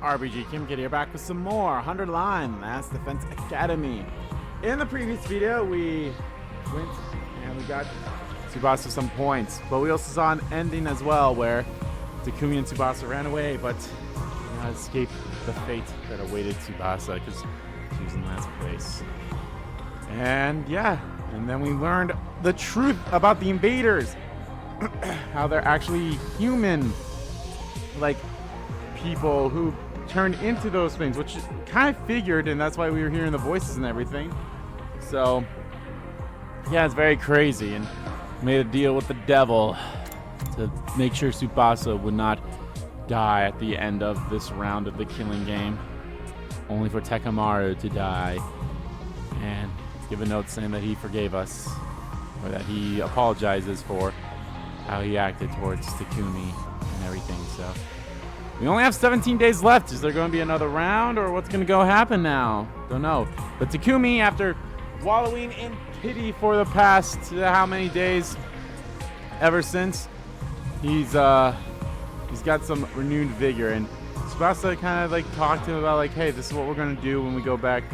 RBG Kim Kid here, back with some more 100 Line Last Defense Academy. In the previous video, we went and we got Tsubasa some points, but we also saw an ending as well where Takumi and Tsubasa ran away, but did not escape the fate that awaited Tsubasa because she was in last place. And yeah, and then we learned the truth about the invaders, how they're actually human, like people who turned into those things, which kind of figured, and that's why we were hearing the voices and everything. So yeah, it's very crazy, and made a deal with the devil to make sure Tsubasa would not die at the end of this round of the killing game, only for Tekamaru to die and give a note saying that he forgave us, or that he apologizes for how he acted towards Takumi and everything. So we only have 17 days left. Is there going to be another round, or what's going to happen now? Don't know. But Takumi, after wallowing in pity for the past how many days ever since, he's got some renewed vigor, and Tsubasa kind of like talked to him about like, hey, this is what we're going to do when we go back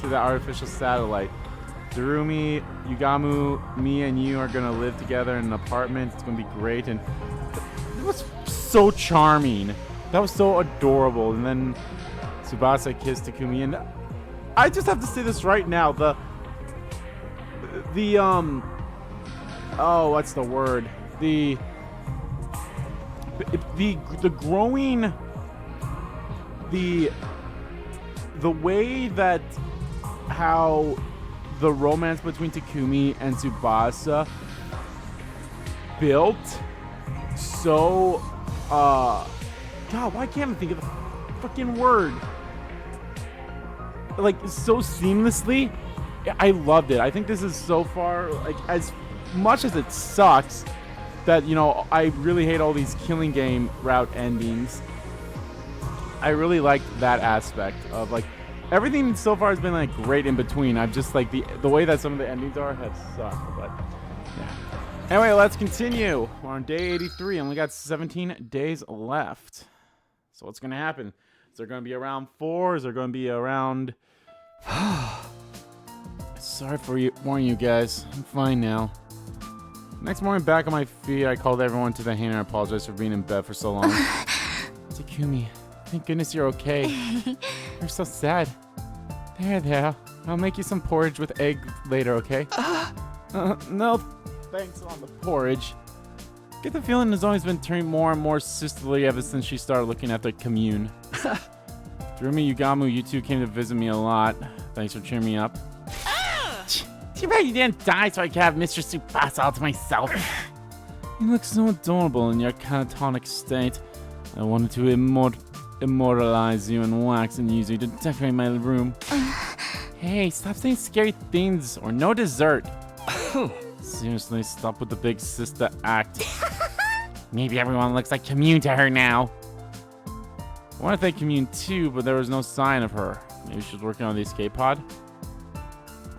to the artificial satellite. Darumi, Yugamu, me and you are going to live together in an apartment. It's going to be great. And it was so charming. That was so adorable. And then Tsubasa kissed Takumi, and I just have to say this right now. What's the word? The growing, the way that how the romance between Takumi and Tsubasa built so God, why can't I think of the fucking word? Like, so seamlessly. I loved it. I think this is so far, like, as much as it sucks that, you know, I really hate all these killing game route endings, I really liked that aspect of, like, everything so far has been, like, great in between. I've just, like, the way that some of the endings are have sucked, but yeah. Anyway, let's continue. We're on day 83, and we got 17 days left. So what's going to happen? Is there going to be a round 4? Is there going to be a round... Sorry for warning you guys. I'm fine now. Next morning, back on my feet, I called everyone to the hangar and apologized for being in bed for so long. Takumi, thank goodness you're okay. You're so sad. There. I'll make you some porridge with egg later, okay? No, thanks on the porridge. Get the feeling has always been turning more and more sisterly ever since she started looking at the commune. Darumi, Yugamu, you two came to visit me a lot. Thanks for cheering me up. Too bad you didn't die so I could have Mr. Tsubasa all to myself. You look so adorable in your catatonic state. I wanted to immortalize you in wax and use you to decorate my room. Hey, stop saying scary things or no dessert. Seriously, stop with the big sister act. Maybe everyone looks like Commune to her now. I want to thank Commune too, but there was no sign of her. Maybe she was working on the escape pod?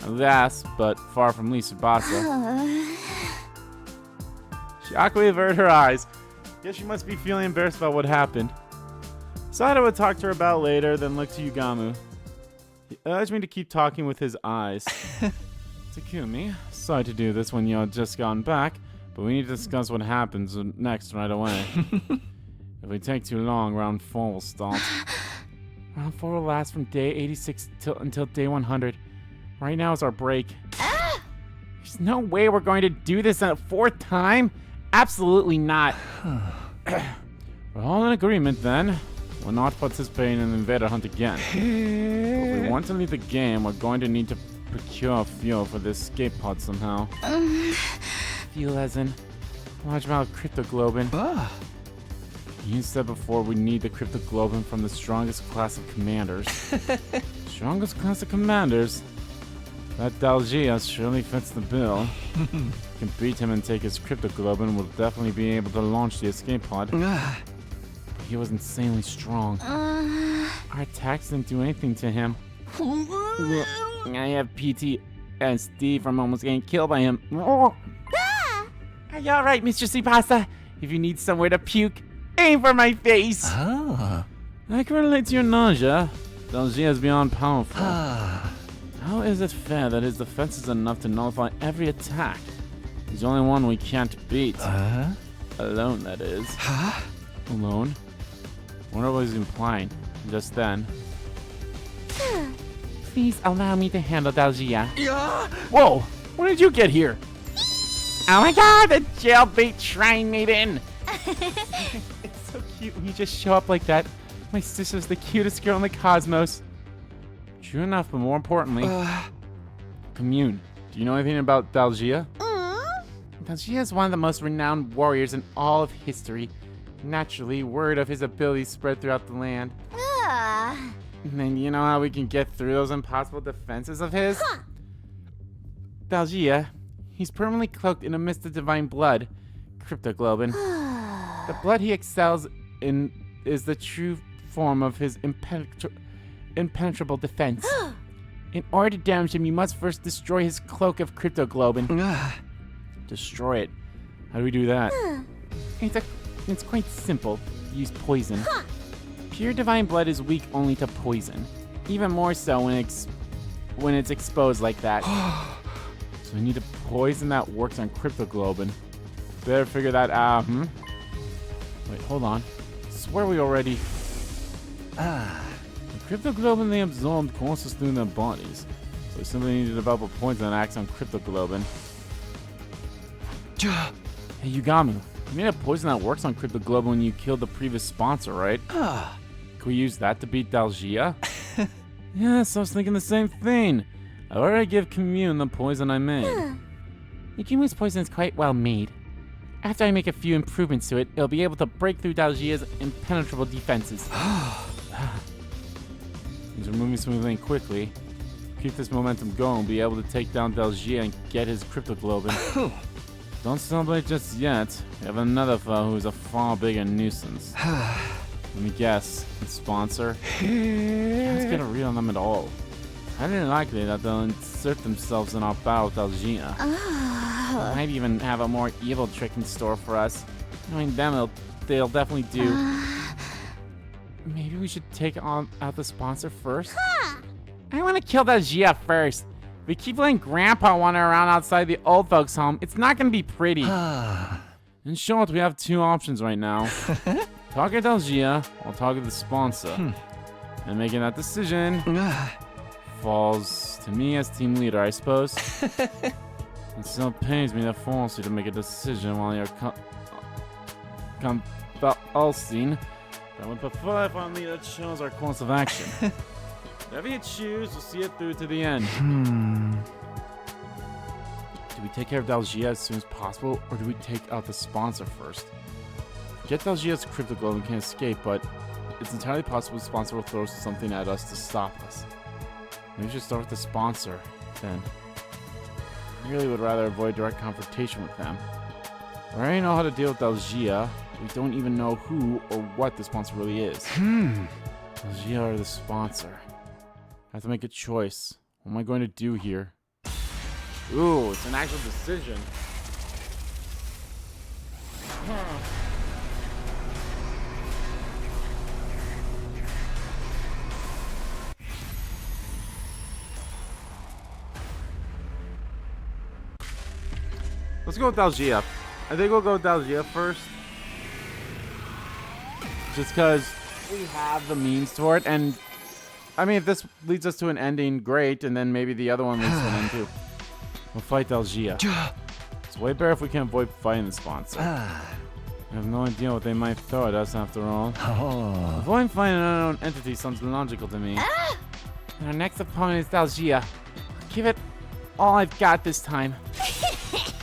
Alas, but far from Lee Tsubasa. She awkwardly averted her eyes. Guess she must be feeling embarrassed about what happened. Decided I would talk to her about later, then looked to Yugamu. He urged me to keep talking with his eyes. Takumi, sorry to do this when you're just gone back, but we need to discuss what happens next right away. If we take too long, round 4 will start. Round 4 will last from day 86 until day 100. Right now is our break. There's no way we're going to do this a 4th time. Absolutely not. We're all in agreement then. We're not participating in the invader hunt again. If we want to leave the game, we're going to need to procure fuel for the escape pod somehow. Fuel as in large amount of cryptoglobin. You said before we need the cryptoglobin from the strongest class of commanders. Strongest class of commanders? That Dalgia surely fits the bill. If we can beat him and take his cryptoglobin, we'll definitely be able to launch the escape pod. But he was insanely strong. Our attacks didn't do anything to him. I have PTSD from almost getting killed by him. Are you alright, Mr. Tsubasa? If you need somewhere to puke, aim for my face. I can relate to your nausea. Dalgia is beyond powerful. How is it fair that his defense is enough to nullify every attack? He's the only one we can't beat. Alone, that is. Alone? Wonder what he's implying. Just then. Please allow me to handle Dalgia. Whoa! When did you get here? Oh my god, the jailbait shrine maiden! It's so cute when you just show up like that. My sister's the cutest girl in the cosmos. True enough, but more importantly, Commune. Do you know anything about Dalgia? Dalgia is one of the most renowned warriors in all of history. Naturally, word of his abilities spread throughout the land. And then you know how we can get through those impossible defenses of his? Dalgia, he's permanently cloaked in a mist of divine blood, cryptoglobin. The blood he excels in is the true form of his impenetrable defense. In order to damage him, you must first destroy his cloak of cryptoglobin. Destroy it. How do we do that? It's quite simple. Use poison. Pure divine blood is weak only to poison. Even more so when it's exposed like that. So we need a poison that works on cryptoglobin. Better figure that out, Wait, hold on. I swear we already... The cryptoglobin they absorbed courses through their bodies. So we simply need to develop a poison that acts on cryptoglobin. Hey, Yugamu. You made a poison that works on cryptoglobin when you killed the previous sponsor, right? Can we use that to beat Dalgia? Yes, I was thinking the same thing. I already give Commune the poison I made. Yugamu's poison is quite well made. After I make a few improvements to it, it'll be able to break through Dalgia's impenetrable defenses. Things are moving smoothly and quickly. Keep this momentum going, be able to take down Dalgia and get his cryptoglobin. Don't celebrate just yet. We have another foe who's a far bigger nuisance. Let me guess. The sponsor? Can't get a read on them at all. Highly likely that they'll insert themselves in our battle with Dalgia. They might even have a more evil trick in store for us. Knowing them, they'll definitely do. Maybe we should take out the sponsor first? I want to kill Dalgia first. If we keep letting Grandpa wander around outside the old folks' home, it's not going to be pretty. In short, we have two options right now. Target Dalgia or target the sponsor. And making that decision falls to me as team leader, I suppose. It still pains me to force you to make a decision while you're convulsing. I would prefer if our leader chose our course of action. Whatever you choose, we'll see it through to the end. Do we take care of Dalgia as soon as possible, or do we take out the sponsor first? Get Dalgia's cryptoglobin can escape, but it's entirely possible the sponsor will throw something at us to stop us. Maybe we should start with the sponsor, then. I really would rather avoid direct confrontation with them. I already know how to deal with Dalgia. We don't even know who or what the sponsor really is. Dalgia or the sponsor? I have to make a choice. What am I going to do here? Ooh, it's an actual decision. Let's go with Dalgia. I think we'll go with Dalgia first. Just because we have the means for it. And, I mean, if this leads us to an ending, great. And then maybe the other one leads to an end, too. We'll fight Dalgia. It's way better if we can avoid fighting the sponsor. I have no idea what they might throw at us, after all. Avoiding fighting an unknown entity sounds logical to me. And our next opponent is Dalgia. Give it all I've got this time.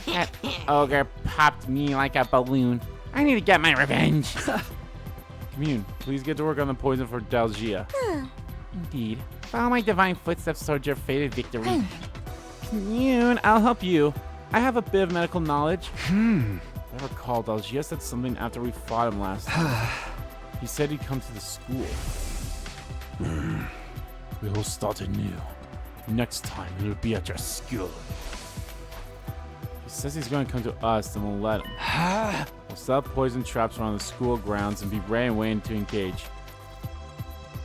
That ogre popped me like a balloon. I need to get my revenge. Commune, please get to work on the poison for Dalgia. Indeed. Follow my divine footsteps towards your fated victory. Commune, I'll help you. I have a bit of medical knowledge. I recall Dalgia said something after we fought him last time. He said he'd come to the school. We will start anew. Next time, it'll be at your school. He says he's going to come to us, and we'll let him. We'll set up poison traps around the school grounds and be ready and waiting to engage.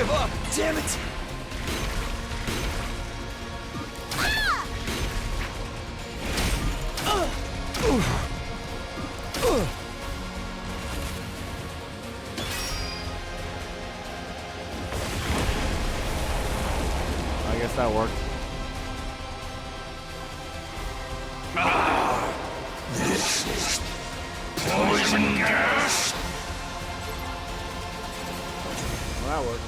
give up. Damn it. Ah! I guess that worked. This is poison gas. Well, that worked.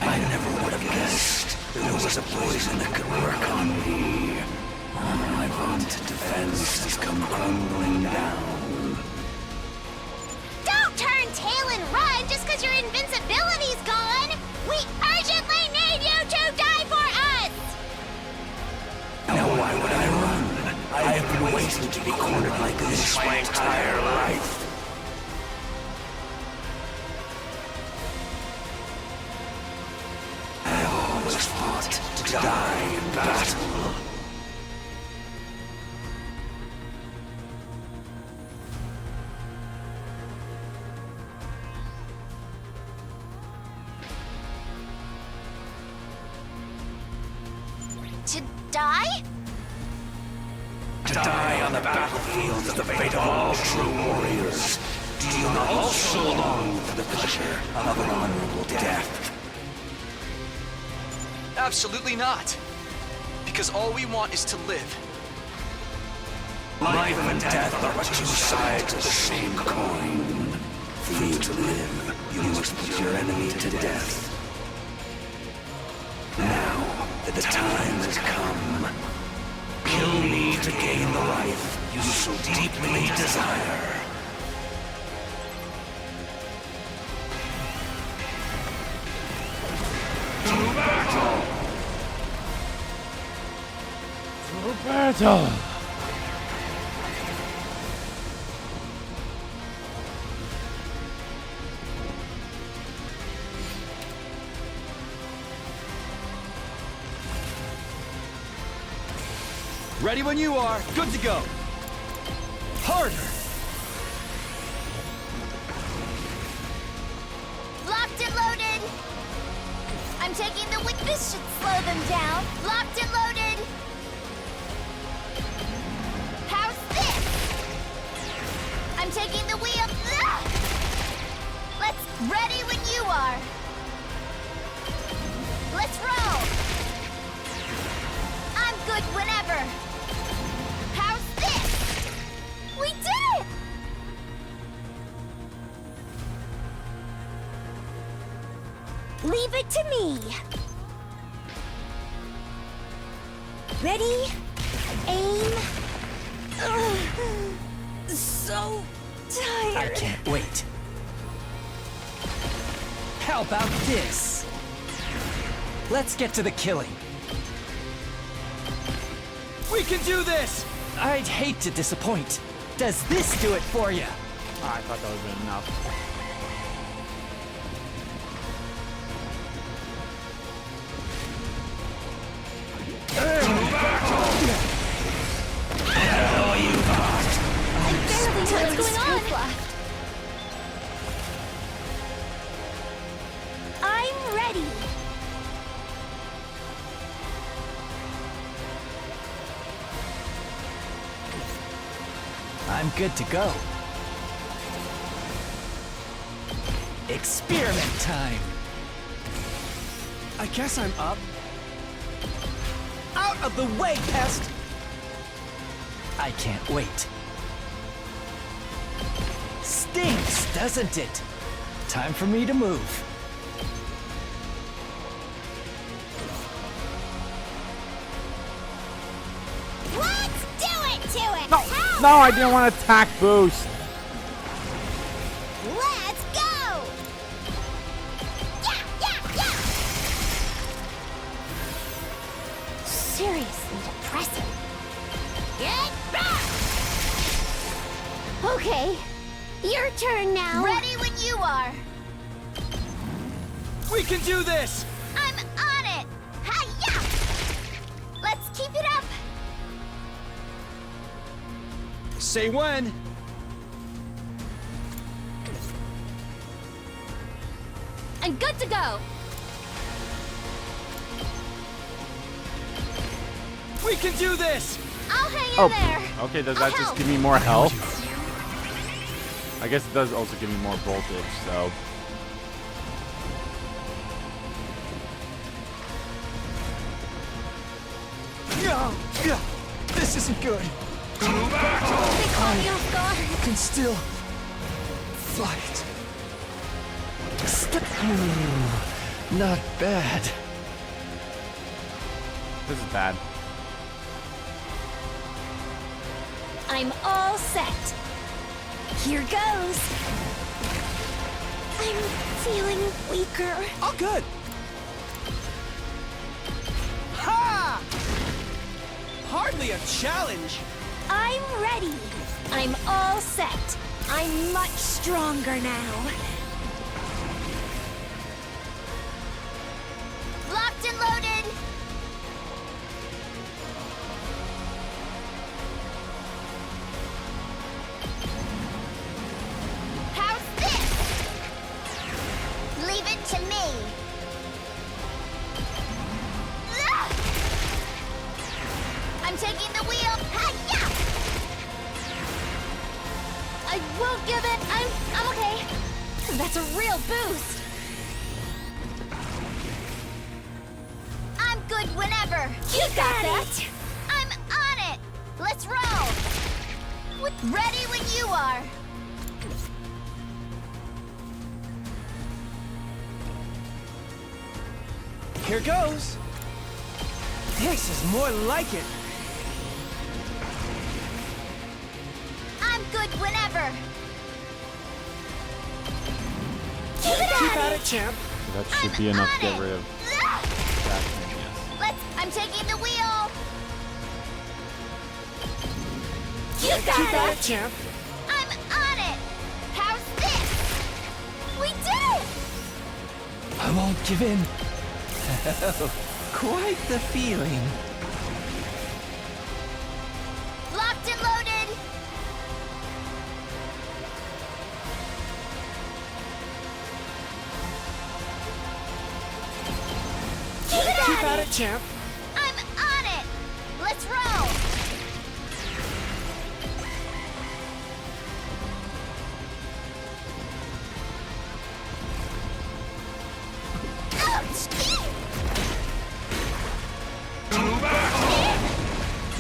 I never would have guessed there was a poison that could work on me. All my vaunted defense has come crumbling down. Don't turn tail and run just because your invincibility's gone! We urgently need you to die for us! Now why would I run? I have been waiting to be cornered like this my entire life. I have always fought to die in battle. To die? To die on the battlefield of the fate of all true warriors. Do you not also long for the pleasure of an honorable death? Absolutely not. Because all we want is to live. Life and death are but two sides of the same coin. For you to live, you must put your enemy to death. Now that the time has come, kill me to gain the life you so deeply desire. To battle! Roberto! Ready when you are. Good to go. Harder. Locked and loaded! I'm taking the wind. This should slow them down. Locked and loaded! How's this? I'm taking the wheel. Ugh! Let's ready when you are. Let's roll! I'm good whenever. How's this? We did it! Leave it to me. Ready? Aim. Ugh. So tired. I can't wait. How about this? Let's get to the killing. We can do this! I'd hate to disappoint. Does this do it for you? Oh, I thought that would have been enough. What's going on? I'm ready. I'm good to go. Experiment time. I guess I'm up. Out of the way, pest! I can't wait. Stinks, doesn't it? Time for me to move. Let's do it to it. No, no, I didn't want to attack boost. Let's go. Yeah, yeah, yeah. Seriously depressing. Get back. Okay, your turn now. Ready when you are. We can do this! I'm on it. Hi-ya. Let's keep it up. say when. I'm good to go. We can do this! I'll hang in Oh, there. okay. Does I'll that just help. give me more health? I guess it does also give me more voltage, so. This isn't good. They caught me off guard. I can still fight. Not bad. This is bad. I'm all set. Here goes. I'm feeling weaker. Oh, good. Ha! Hardly a challenge. I'm ready. I'm all set. I'm much stronger now. Locked and loaded. How's this? Leave it to me. Ah! I'm taking the wheel. Hi-ya! I won't give it. I'm okay. That's a real boost. I'm good whenever. You got that. I'm on it. Let's roll. Ready when you are. Here goes. This is more like it. I'm good whenever. Keep At it, champ. That should be enough to get rid of that thing, yes. I'm taking the wheel. Keep at it, champ. I'm on it. How's this? We did it. I won't give in. Quite the feeling. Locked and loaded. Keep at it, champ. I'm on it. Let's roll. Ouch!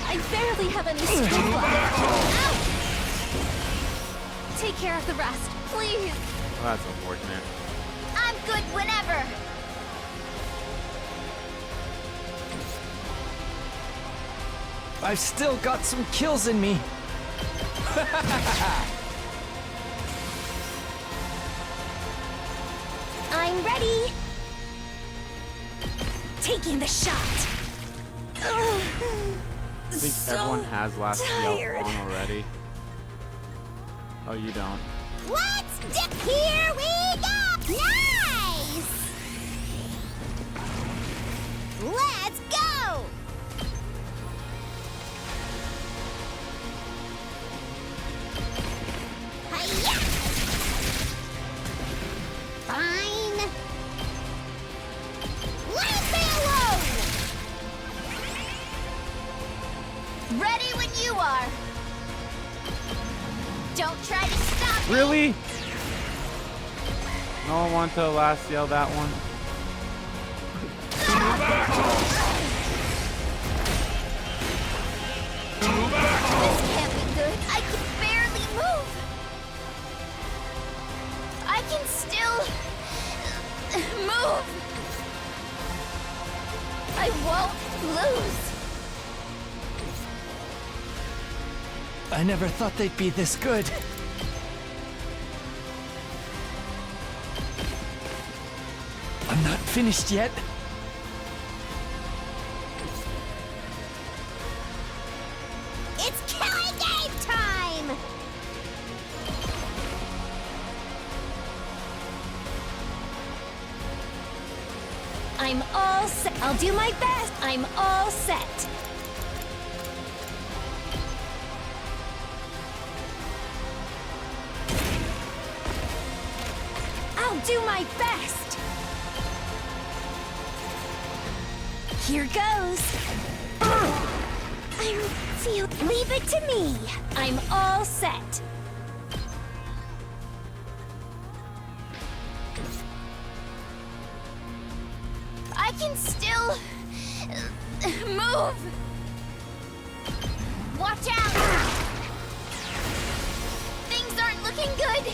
I barely have any strength left. Ouch! Take care of the rest, please. Well, that's unfortunate. I'm good whenever. I've still got some kills in me. I'm ready. Taking the shot. I think everyone has last tired. yell on already. Oh, you don't. Let's dip. Here we go. Nice. Let's go. Hi-ya. Fine. Let me alone. Ready when you are. Don't try to stop me. Really? No one wanted to last yell that one? This can't be good. I can barely move. I can still move. I won't lose. I never thought they'd be this good. I'm not finished yet. It's killing game time. I'm all set. I'll do my best. I'm all set. do my best. Here goes. Leave it to me. I'm all set. I can still move. Watch out. Things aren't looking good.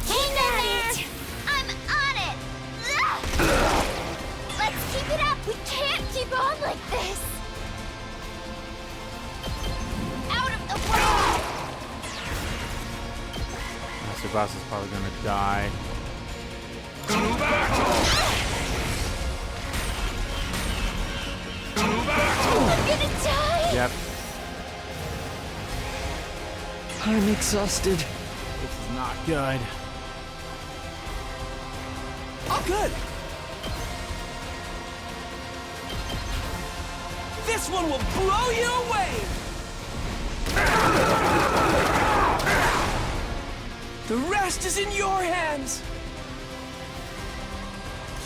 Hang in there. I'm on it. Let's keep it up. We can't keep on like this. Out of the way. Master Boss is probably gonna die. I'm gonna die. Yep. I'm exhausted. This is not good. Oh, good. This one will blow you away. The rest is in your hands.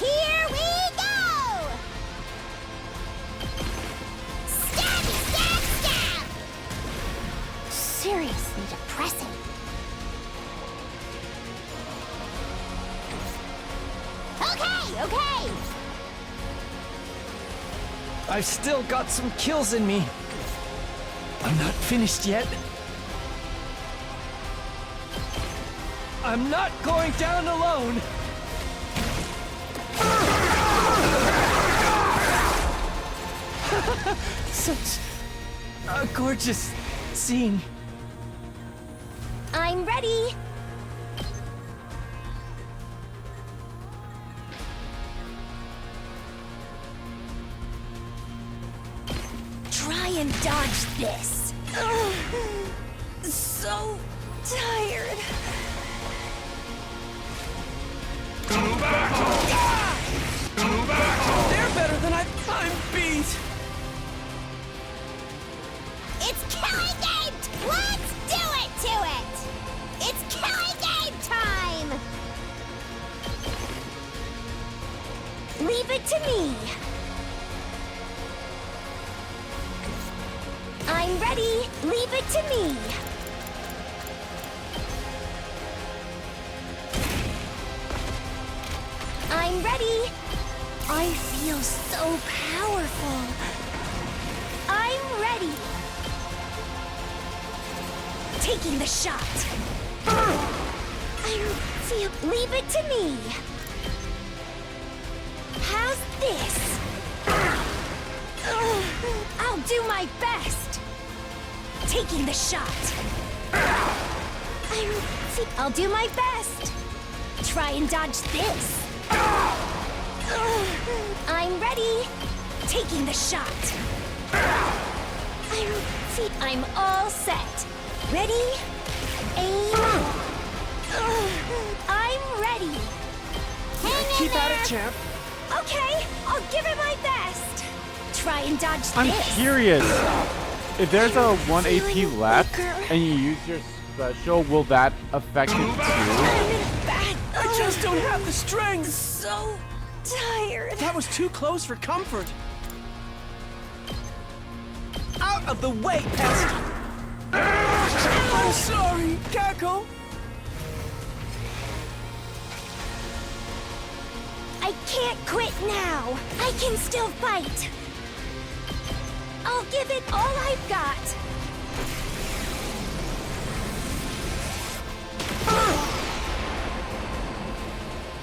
Here we go! Stab, stab, stab! Seriously depressing. Okay. I've still got some kills in me. I'm not finished yet. I'm not going down alone. Such a gorgeous scene. I'm ready. Try and dodge this. So tired. They're better than I'm beat. It's killing game! Let's do it to it! It's killing game time! Leave it to me. I'm ready. Leave it to me. I'm ready. I feel so powerful. I'm ready. Taking the shot. Leave it to me. How's this? I'll do my best. Taking the shot. I'll do my best. Try and dodge this. I'm ready. Taking the shot. I'm all set. Ready? Aim. I'm ready. Hang in Keep at there. it, champ. Okay, I'll give it my best. Try and dodge I'm this. curious. If there's a 1 AP feeling left weaker. and you use your special, will that affect it too? I'm in a bad. I just don't have the strength. So tired. That was too close for comfort. Out of the way, pest! I'm sorry, Kako. I can't quit now. I can still fight. I'll give it all I've got.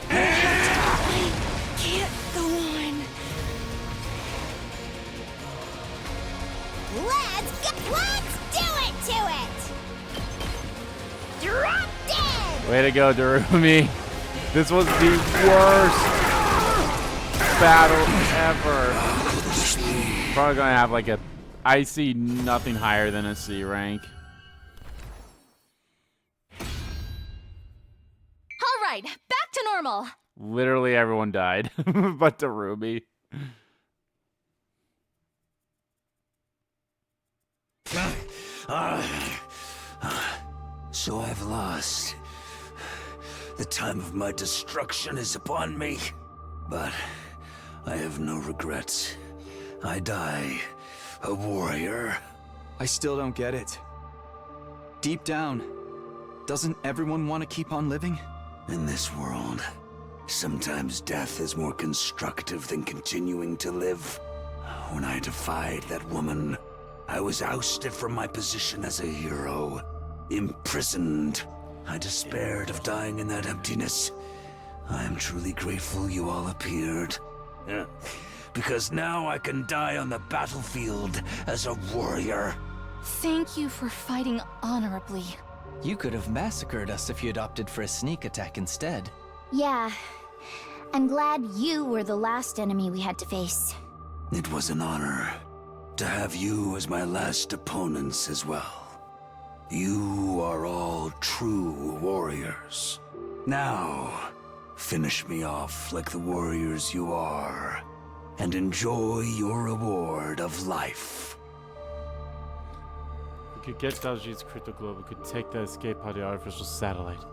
I can't go on. Let's do it to it. Drop dead. Way to go, Darumi. This was the worst battle ever. Probably gonna have like a... I see nothing higher than a C rank. All right, back to normal. Literally everyone died, but Darumi. So I've lost. The time of my destruction is upon me. But I have no regrets. I die a warrior. I still don't get it. Deep down, doesn't everyone want to keep on living? In this world, sometimes death is more constructive than continuing to live. When I defied that woman, I was ousted from my position as a hero, imprisoned. I despaired of dying in that emptiness. I am truly grateful you all appeared. Because now I can die on the battlefield as a warrior. Thank you for fighting honorably. You could have massacred us if you'd opted for a sneak attack instead. Yeah. I'm glad you were the last enemy we had to face. It was an honor to have you as my last opponents as well. You are all true warriors. Now, finish me off like the warriors you are, and enjoy your reward of life. We could get Dalji's crypto globe. We could take the escape pod, the artificial satellite.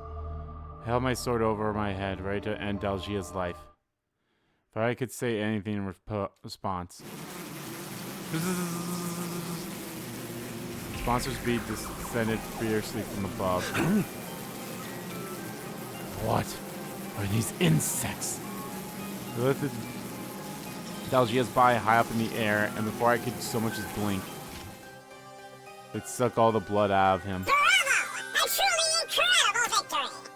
I held my sword over my head, ready to end Daljia's life. If I could say anything in response. Sponsor's beat descended fiercely from above. What are these insects? I lifted Daljia's body high up in the air, and before I could so much as blink, it sucked all the blood out of him. Bravo! A truly incredible victory!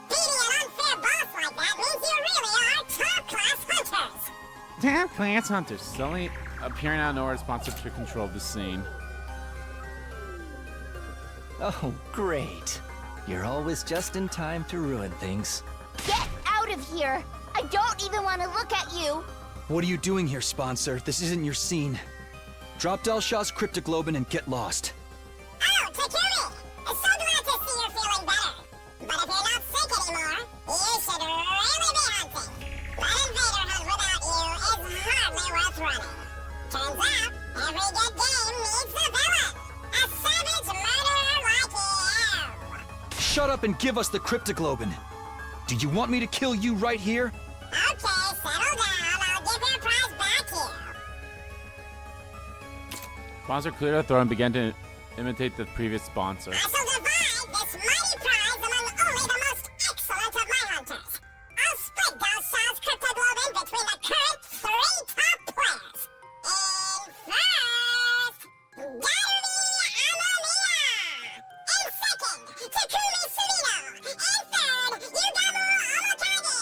Beating an unfair boss like that means you really are top-class hunters! Damn plants hunters suddenly appearing out of nowhere, sponsor took control of the scene. Oh, great. You're always just in time to ruin things. Get out of here! I don't even want to look at you! What are you doing here, sponsor? This isn't your scene. Drop Delshaw's cryptoglobin and get lost. Oh, Takumi! It's so glad to see you're feeling better. But if you're not sick anymore, you should really be hunting. That invader hunt without you is hardly worth running. Turns out, every good game needs a villain. A savage murderer like you. Shut up and give us the cryptoglobin. Do you want me to kill you right here? Okay, settle down. I'll give your prize back to you. Sponsor cleared the throat and began to imitate the previous sponsor. I shall divide this mighty prize among only the most excellent of my hunters. I'll split Dalshaw's cryptoglobin between the current 3 top players. In first, Hemoanima. In second, Takumi Sumino. In third, Amakani.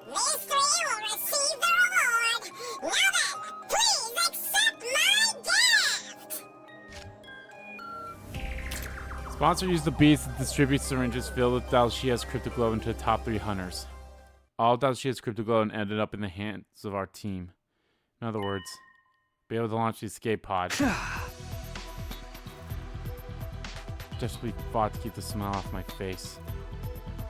These 3 will receive the reward. Now then, please accept my gift. Sponsor used the beads to distribute syringes filled with Dalshia's cryptoglobin to the top 3 hunters. All Dalshia's cryptoglobin ended up in the hands of our team. In other words, be able to launch the escape pod. Desperately fought to keep the smile off my face.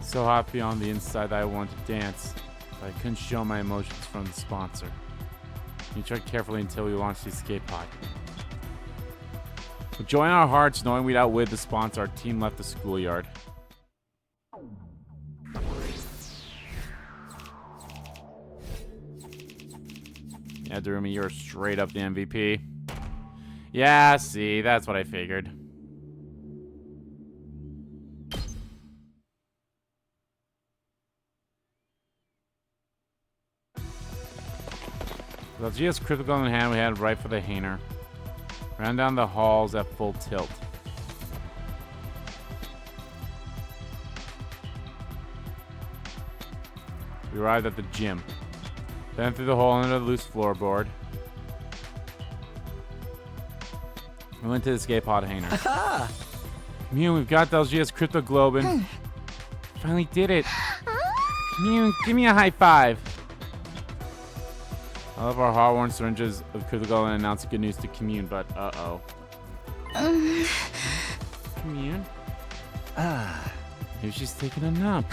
So happy on the inside that I wanted to dance, but I couldn't show my emotions from the sponsor. We tread carefully until we launched the escape pod. With joy in our hearts, knowing we'd outwit the sponsor, our team left the schoolyard. Yeah, Darumi, you're straight up the MVP. Yeah, see, that's what I figured. With Algia's critical in hand, we headed right for the hangar. Ran down the halls at full tilt. We arrived at the gym. Then through the hole under the loose floorboard. We went to the escape pod hangar. Mew, we've got Dalgia's cryptoglobin. Finally did it. Mew, give me a high five. I love our hard-worn syringes of cryptoglobin and announced good news to Commune, but uh-oh. Commune? Maybe she's taking a nap.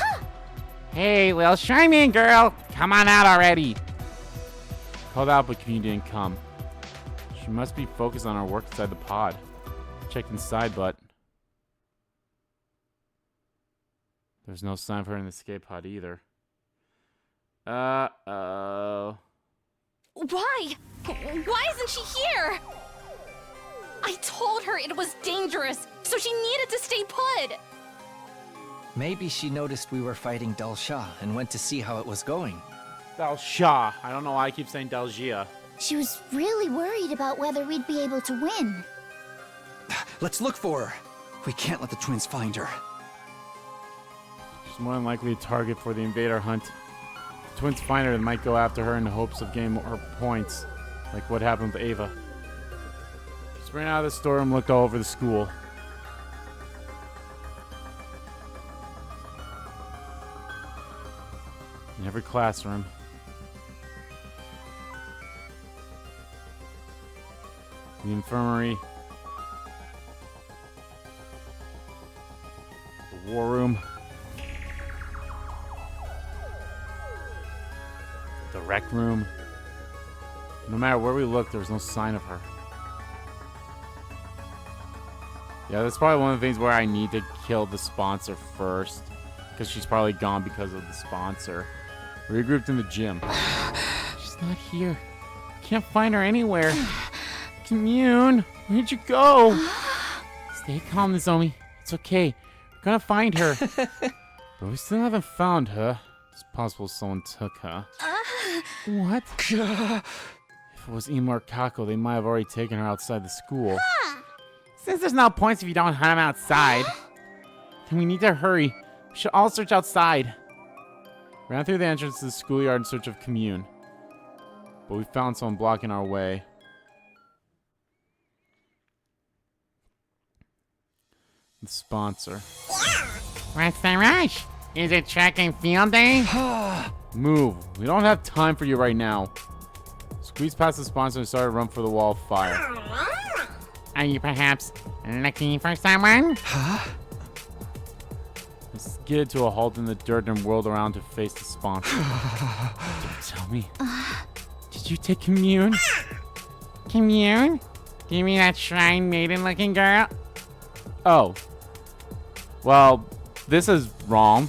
Hey, little Shyman girl! Come on out already! Called out, but Commune didn't come. She must be focused on her work inside the pod. Checked inside, but There's no sign for her in the escape pod either. Uh-oh. Why? Why isn't she here? I told her it was dangerous, so she needed to stay put. Maybe she noticed we were fighting Dalsha and went to see how it was going. Dalsha. I don't know why I keep saying Dalgia. She was really worried about whether we'd be able to win. Let's look for her. We can't let the twins find her. She's more than likely a target for the invader hunt. If the twins find her, they might go after her in the hopes of getting more points, like what happened with Ava. Just ran out of the storeroom and looked all over the school. In every classroom. The infirmary. The war room. The rec room. No matter where we looked, there was no sign of her. Yeah, that's probably one of the things where I need to kill the sponsor first. Because she's probably gone because of the sponsor. Regrouped in the gym. She's not here. Can't find her anywhere. Commune, where'd you go? Stay calm, Nozomi. It's okay. We're gonna find her. But we still haven't found her. It's possible someone took her. What? If it was Ima or Kako, they might have already taken her outside the school. Since there's no points if you don't hunt them outside, then we need to hurry. We should all search outside. Ran through the entrance to the schoolyard in search of Commune. But we found someone blocking our way. The sponsor. What's the rush? Is it track and field day? Move. We don't have time for you right now. Squeezed past the sponsor and started to run for the wall of fire. Are you perhaps looking for someone? I skidded to a halt in the dirt and whirled around to face the sponsor. Don't tell me. Did you take Commune? Commune? Do you mean that shrine maiden looking girl? Oh. Well, this is wrong.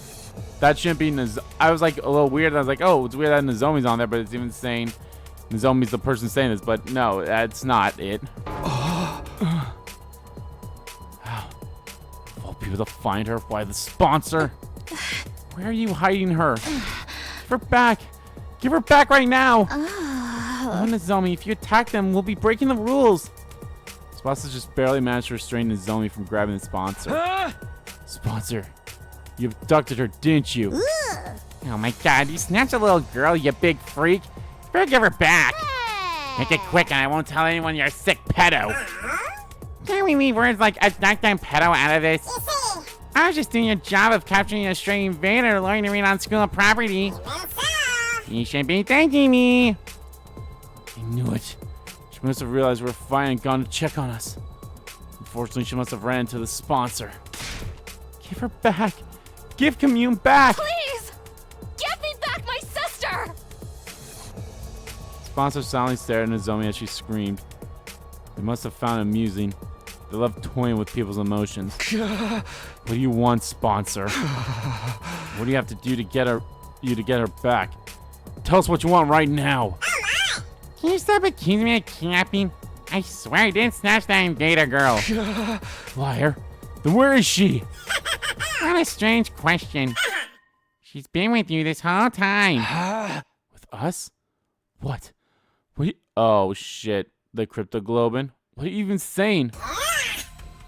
That shouldn't be I was like a little weird. I was like, oh, it's weird that Nozomi's on there, but it's even saying Nozomi's the person saying this. But no, that's not it. Of all people to find her, why the sponsor? Where are you hiding her? Give her back. Give her back right now. Oh, Nozomi, if you attack them, we'll be breaking the rules. Sponsor just barely managed to restrain Nozomi from grabbing the sponsor. Sponsor, you abducted her, didn't you? Oh my god, you snatched a little girl, you big freak. You better give her back. Make it quick and I won't tell anyone you're a sick pedo. Can't we leave words like abduct and pedo out of this? I was just doing your job of capturing a stray invader loitering on school property. You should be thanking me. I knew it. She must have realized we were fine and gone to check on us. Unfortunately, she must have ran into the sponsor. Give her back. Give Commune back. Please! Give me back my sister! Sponsor silently stared at Nozomi as she screamed. They must have found it amusing. They love toying with people's emotions. What do you want, sponsor? What do you have to do to get her back? Tell us what you want right now. Can you stop accusing me of kidnapping? I swear I didn't snatch that invader girl. Liar. Then where is she? What a strange question. She's been with you this whole time. With us? What? Oh shit. The Cryptoglobin? What are you even saying?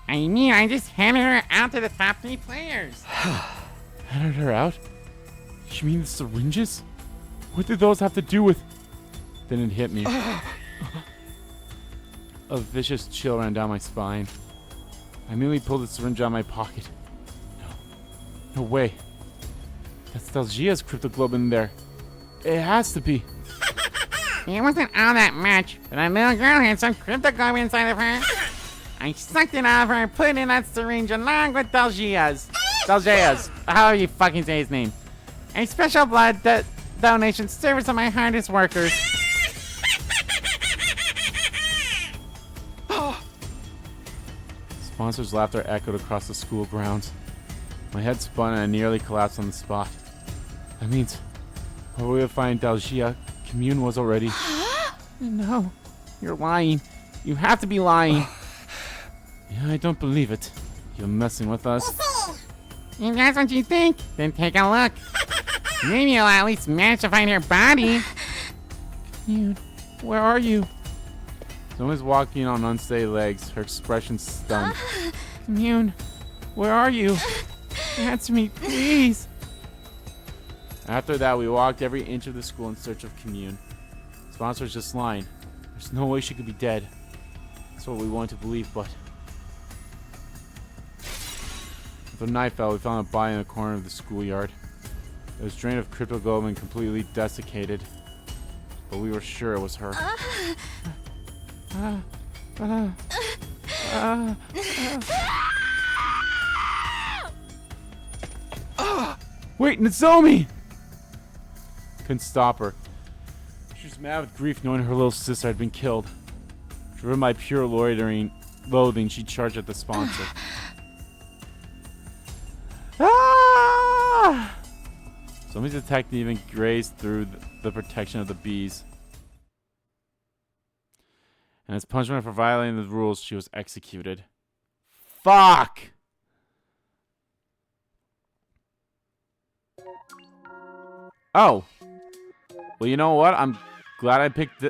I mean, I just handed her out to the top 3 players. Handed her out? You mean the syringes? What did those have to do with... Then it hit me. A vicious chill ran down my spine. I immediately pulled the syringe out of my pocket. No way. That's Dalgia's Cryptoglobin in there. It has to be. It wasn't all that much, but that little girl had some cryptoglobin inside of her. I sucked it out of her and put it in that syringe along with Dalgia's, however you fucking say his name. A special blood donation service of my hardest workers. Sponsor's laughter echoed across the school grounds. My head spun and I nearly collapsed on the spot. That means where we would find Dalgia, Commune was already. No, you're lying. You have to be lying. Yeah, I don't believe it. You're messing with us. If that's what you think, then take a look. Maybe you'll at least manage to find her body. Commune, where are you? Someone's walking on unsteady legs, her expression stunned. Commune, where are you? Answer me, please. After that, we walked every inch of the school in search of Commune. Sponsor was just lying. There's no way she could be dead. That's what we wanted to believe, but... After night fell, we found a body in the corner of the schoolyard. It was drained of cryptoglobin and completely desiccated. But we were sure it was her. Wait, Nozomi! Couldn't stop her. She was mad with grief knowing her little sister had been killed. Driven by pure loathing, she charged at the sponsor. Ah! Somebody's attack even grazed through the protection of the bees. And as punishment for violating the rules, she was executed. Fuck! Oh. Well, you know what? I'm glad I picked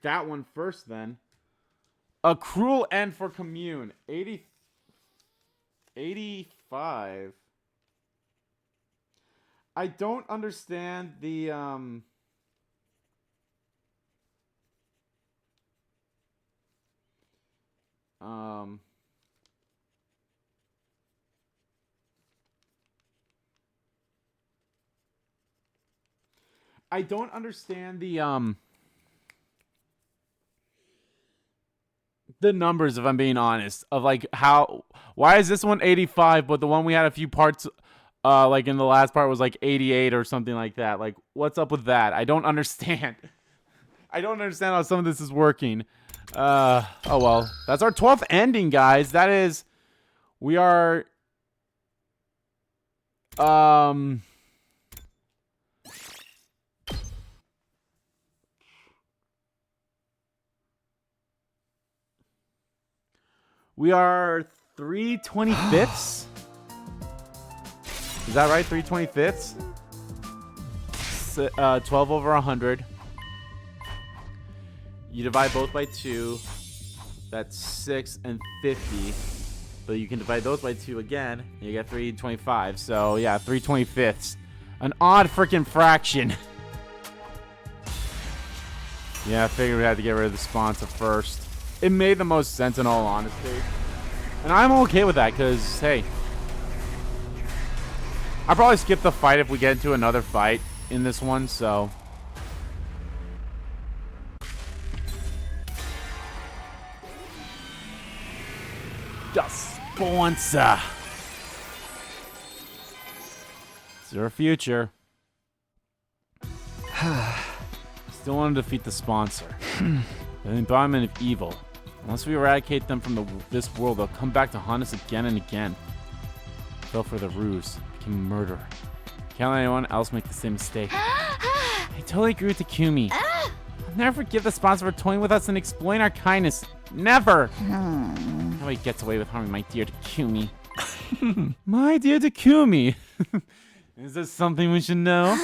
that one first then. A cruel end for Commune. 85. I don't understand the I don't understand the numbers, if I'm being honest, of like why is this one 85 but the one we had a few parts like in the last part was like 88 or something like that. Like, what's up with that? I don't understand. I don't understand how some of this is working. Oh well, that's our 12th ending, guys. That is, we are we are 3/25ths. Is that right? 3/25ths? 12 over 100. You divide both by 2. That's 6 and 50. But you can divide those by 2 again. And you get 3/25. So yeah, 3/25ths. An odd freaking fraction. Yeah, I figured we had to get rid of the sponsor first. It made the most sense in all honesty. And I'm okay with that because, hey, I'll probably skip the fight if we get into another fight in this one, so. The sponsor. It's our future. Still want to defeat the sponsor. The embodiment of evil. Unless we eradicate them from this world, they'll come back to haunt us again and again. Fell for the ruse. Became a murderer. Can't let anyone else make the same mistake. I totally agree with Takumi. I'll never forgive the sponsor for toying with us and exploiting our kindness. Never! Nobody gets away with harming my dear Takumi. My dear Takumi. Is this something we should know?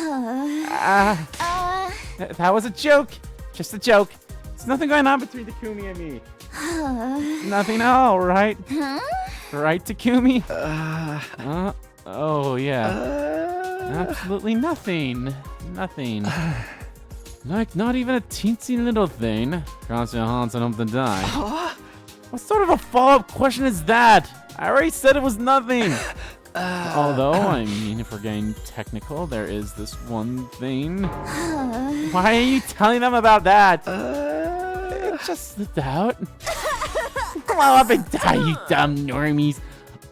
That was a joke. Just a joke. There's nothing going on between Takumi and me. Nothing at all, right? Right, Takumi? Oh, yeah. Absolutely nothing. Nothing. Like, not even a teensy little thing. Constant haunts and hope to die. What sort of a follow-up question is that? I already said it was nothing. Although, I mean, if we're getting technical, there is this one thing. Why are you telling them about that? It just slipped out. Grow up and die, you dumb normies.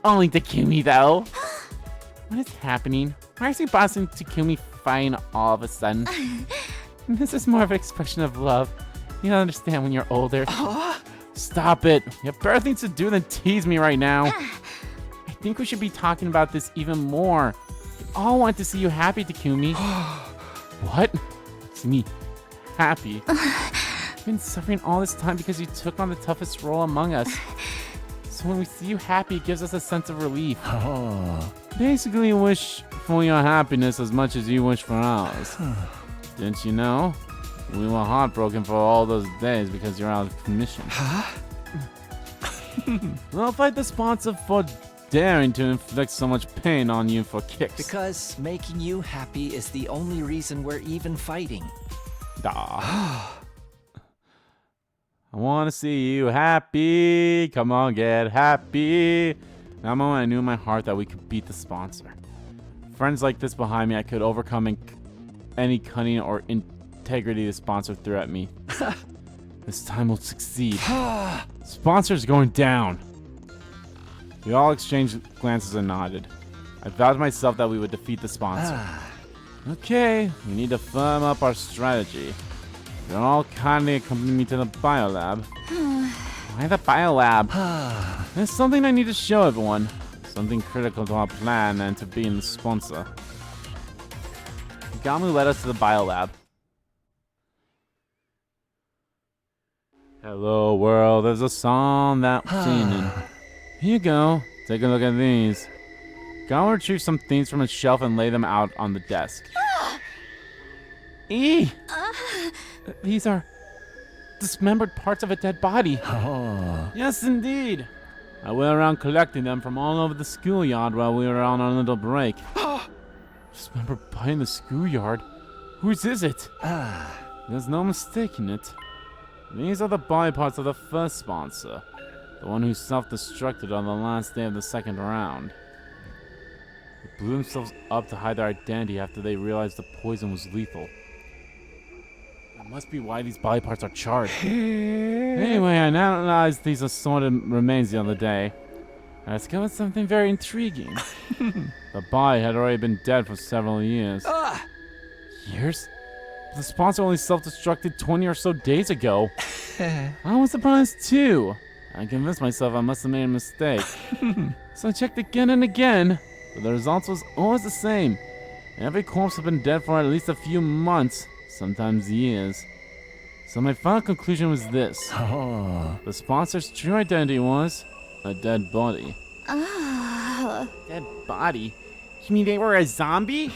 Only Takumi, though. What is happening? Why is he bossing Takumi fine all of a sudden? This is more of an expression of love. You don't understand when you're older. Stop it. You have better things to do than tease me right now. I think we should be talking about this even more. We all want to see you happy, Takumi. What? See me happy? I've been suffering all this time because you took on the toughest role among us. So when we see you happy, it gives us a sense of relief. Basically, wish for your happiness as much as you wish for ours. Didn't you know? We were heartbroken for all those days because you're out of commission. I'll fight the sponsor for daring to inflict so much pain on you for kicks. Because making you happy is the only reason we're even fighting. I want to see you happy. Come on, get happy. That moment I knew in my heart that we could beat the sponsor. Friends like this behind me, I could overcome any cunning or integrity the sponsor threw at me. This time we'll succeed. Sponsor's going down. We all exchanged glances and nodded. I vowed to myself that we would defeat the sponsor. Okay, we need to firm up our strategy. You'll all kindly accompany me to the biolab. Why the biolab? There's something I need to show everyone. Something critical to our plan and to being the sponsor. Gamu led us to the biolab. Hello world, there's a song that we're singing. Here you go, take a look at these. Gamu retrieved some things from his shelf and laid them out on the desk. These are dismembered parts of a dead body. Yes, indeed. I went around collecting them from all over the schoolyard while we were on our little break. Dismembered body in the schoolyard? Whose is it? There's no mistaking it. These are the body parts of the first sponsor, the one who self-destructed on the last day of the second round. They blew themselves up to hide their identity after they realized the poison was lethal. That must be why these body parts are charred. Anyway, I analyzed these assorted remains the other day. I discovered something very intriguing. The body had already been dead for several years. Years? The sponsor only self-destructed 20 or so days ago. I was surprised too. I convinced myself I must have made a mistake. So I checked again and again, but the result was always the same. Every corpse had been dead for at least a few months, sometimes years. So my final conclusion was this. The sponsor's true identity was a dead body. Dead body? You mean they were a zombie?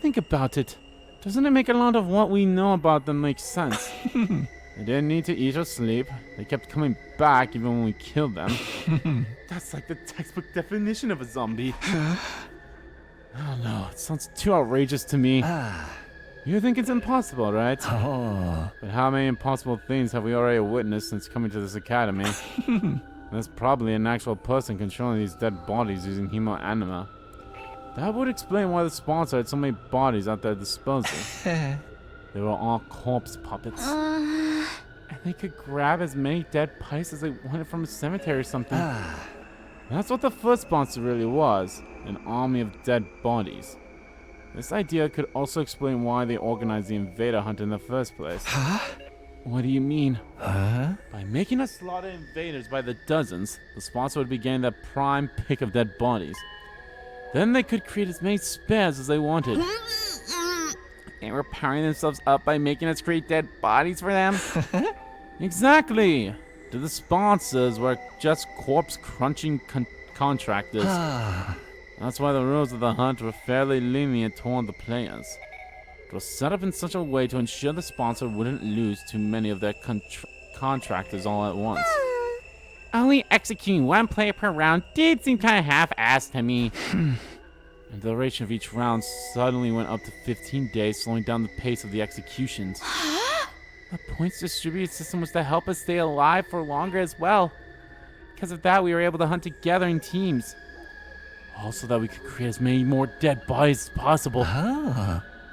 Think about it. Doesn't it make a lot of what we know about them make sense? They didn't need to eat or sleep. They kept coming back even when we killed them. That's like the textbook definition of a zombie. Oh no, it sounds too outrageous to me. You think it's impossible, right? But how many impossible things have we already witnessed since coming to this academy? There's probably an actual person controlling these dead bodies using Hemoanima. That would explain why the sponsor had so many bodies at their disposal. They were all corpse puppets. And they could grab as many dead bodies as they wanted from a cemetery or something. That's what the first sponsor really was, an army of dead bodies. This idea could also explain why they organized the invader hunt in the first place. What do you mean? By making us slaughter invaders by the dozens, the sponsor would be getting their prime pick of dead bodies. Then they could create as many spares as they wanted. They were powering themselves up by making us create dead bodies for them? Exactly! The sponsors were just corpse-crunching contractors. That's why the rules of the hunt were fairly lenient toward the players. It was set up in such a way to ensure the sponsor wouldn't lose too many of their contractors all at once. Only executing one player per round did seem kind of half-assed to me. The duration of each round suddenly went up to 15 days, slowing down the pace of the executions. The points distributed system was to help us stay alive for longer as well. Because of that, we were able to hunt together in teams. Also that we could create as many more dead bodies as possible.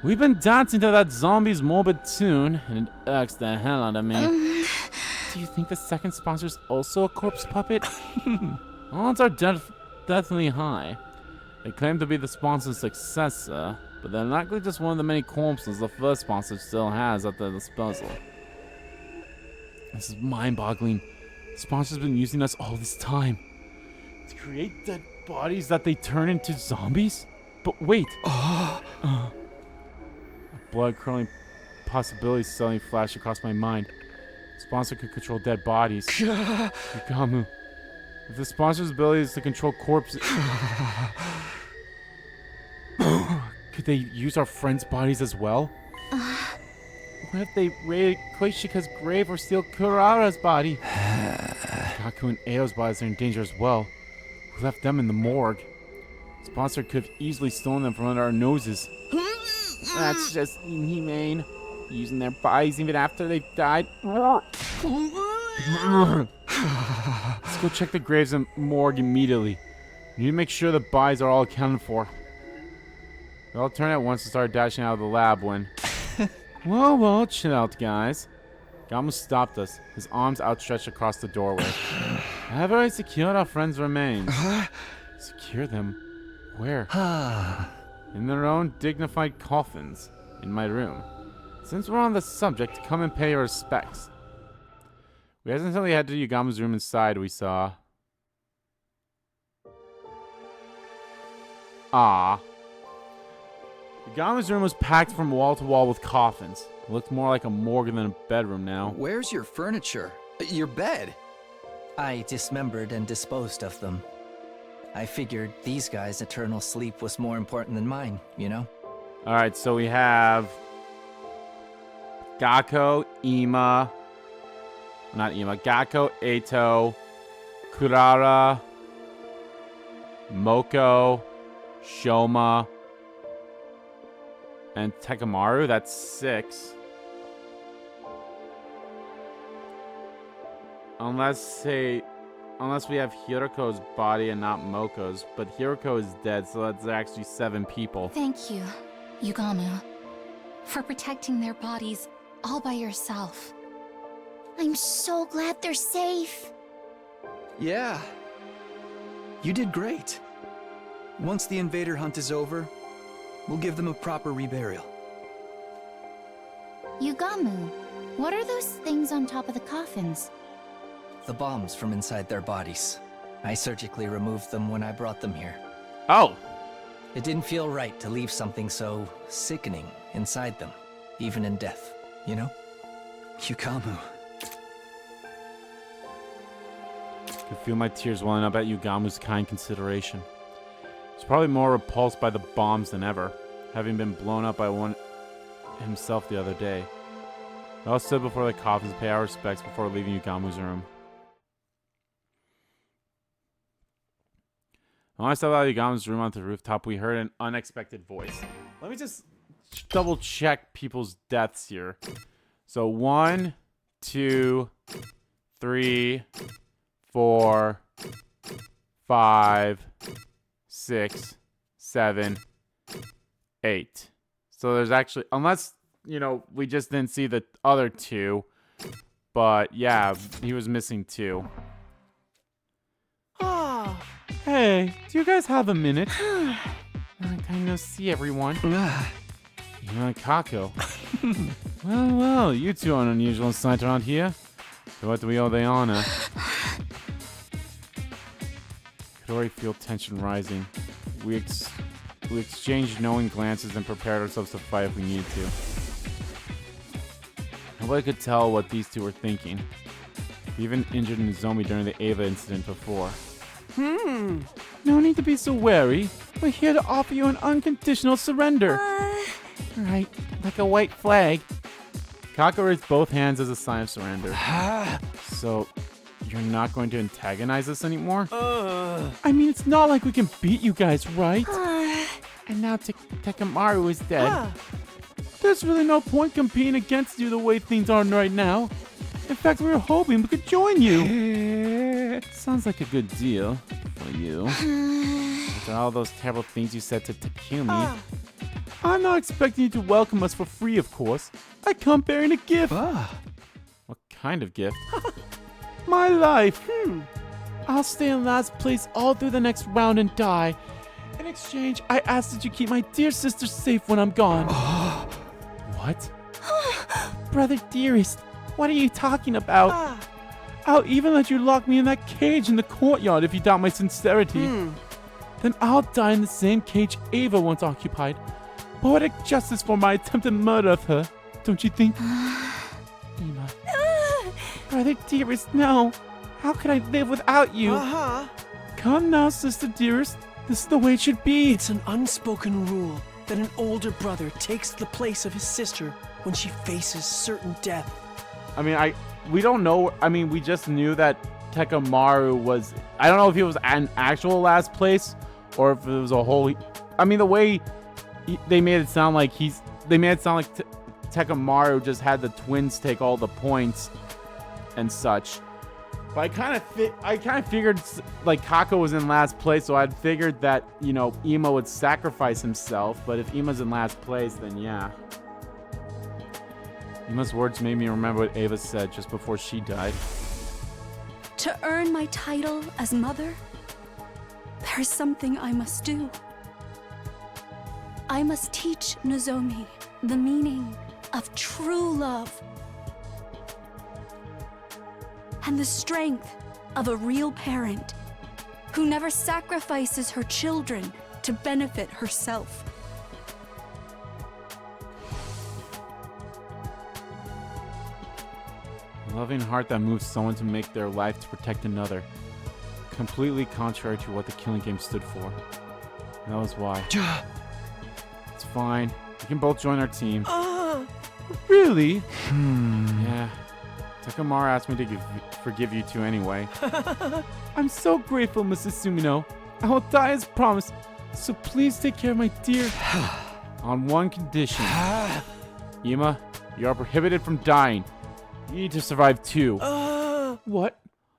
We've been dancing to that zombie's morbid tune, and it irks the hell out of me. Do you think the second sponsor's also a corpse puppet? Odds are definitely high. They claim to be the sponsor's successor, but they're likely just one of the many corpses the first sponsor still has at their disposal. This is mind-boggling. The sponsor's been using us all this time to create dead bodies that they turn into zombies? But wait. Blood-curdling possibilities suddenly flashed across my mind. The sponsor could control dead bodies. Yugamu. If the sponsor's ability is to control corpses... could they use our friends' bodies as well? What if they raided Koishika's grave or steal Kurara's body? Kaku and Eo's bodies are in danger as well. We left them in the morgue. Sponsor could have easily stolen them from under our noses. That's just inhumane. Using their bodies even after they've died. Let's go check the graves and morgue immediately. We need to make sure the bodies are all accounted for. We all turned at once and started dashing out of the lab when... Whoa, chill out, guys. Gamu stopped us, his arms outstretched across the doorway. I have already secured our friends' remains. Secure them? Where? In their own dignified coffins, in my room. Since we're on the subject, come and pay your respects. We hesitantly headed to Yugamu's room. Inside we saw... Yugamu's room was packed from wall to wall with coffins. It looked more like a morgue than a bedroom now. Where's your furniture? Your bed? I dismembered and disposed of them. I figured these guys' eternal sleep was more important than mine, you know? Alright, so we have... Gakko, Gakko, Eito, Kurara, Moko, Shoma, and Tekamaru. That's 6. Unless we have Hiroko's body and not Moko's, but Hiroko is dead, so that's actually 7 people. Thank you, Yugamu, for protecting their bodies all by yourself. I'm so glad they're safe. Yeah. You did great. Once the invader hunt is over, we'll give them a proper reburial. Yugamu, what are those things on top of the coffins? The bombs from inside their bodies. I surgically removed them when I brought them here. Oh! It didn't feel right to leave something so sickening inside them, even in death, you know? Yugamu. I can feel my tears welling up at Yugamu's kind consideration. He's probably more repulsed by the bombs than ever, having been blown up by one himself the other day. We all stood before the coffins to pay our respects before leaving Yugamu's room. When I stepped out of Yugamu's room onto the rooftop, we heard an unexpected voice. Let me just double check people's deaths here. So 1, 2, 3, 4, 5, 6, 7, 8. So there's actually, unless, you know, we just didn't see the other 2. But yeah, he was missing 2. Hey, do you guys have a minute? Long time no see, everyone. You and Kako. Well, you two are an unusual sight around here. To what do we owe the honor? Could already feel tension rising. We exchanged knowing glances and prepared ourselves to fight if we needed to. Nobody could tell what these two were thinking. We even injured Nozomi during the Ava incident before. No need to be so wary. We're here to offer you an unconditional surrender. Right, like a white flag. Kako raised both hands as a sign of surrender. So, you're not going to antagonize us anymore? I mean, it's not like we can beat you guys, right? And now Tekamaru is dead. There's really no point competing against you the way things are right now. In fact, we were hoping we could join you. Sounds like a good deal for you. After all those terrible things you said to Takumi. I'm not expecting you to welcome us for free, of course. I come bearing a gift. What kind of gift? My life. I'll stay in last place all through the next round and die. In exchange, I ask that you keep my dear sister safe when I'm gone. What? Brother dearest, what are you talking about? I'll even let you lock me in that cage in the courtyard if you doubt my sincerity. then I'll die in the same cage Ava once occupied. Poetic justice for my attempted murder of her, don't you think? Ema. Brother dearest, no. How could I live without you? Come now, sister dearest. This is the way it should be. It's an unspoken rule that an older brother takes the place of his sister when she faces certain death. I mean, we don't know. I mean, we just knew that Tekamaru was. I don't know if he was an actual last place or if it was a whole. I mean, the way they made it sound like Tekamaru just had the twins take all the points and such. But I kind of figured like Kako was in last place, so I'd figured that, you know, Ema would sacrifice himself. But if Ema's in last place, then yeah. Ema's words made me remember what Ava said just before she died. To earn my title as mother, there's something I must do. I must teach Nozomi the meaning of true love and the strength of a real parent who never sacrifices her children to benefit herself. A loving heart that moves someone to make their life to protect another. Completely contrary to what the Killing Game stood for. That was why. It's fine. We can both join our team. Really? Yeah. Takamaru asked me to forgive you two anyway. I'm so grateful, Mrs. Sumino. I will die as promised, so please take care of my dear. On one condition. Ema, you are prohibited from dying. You need to survive too. What?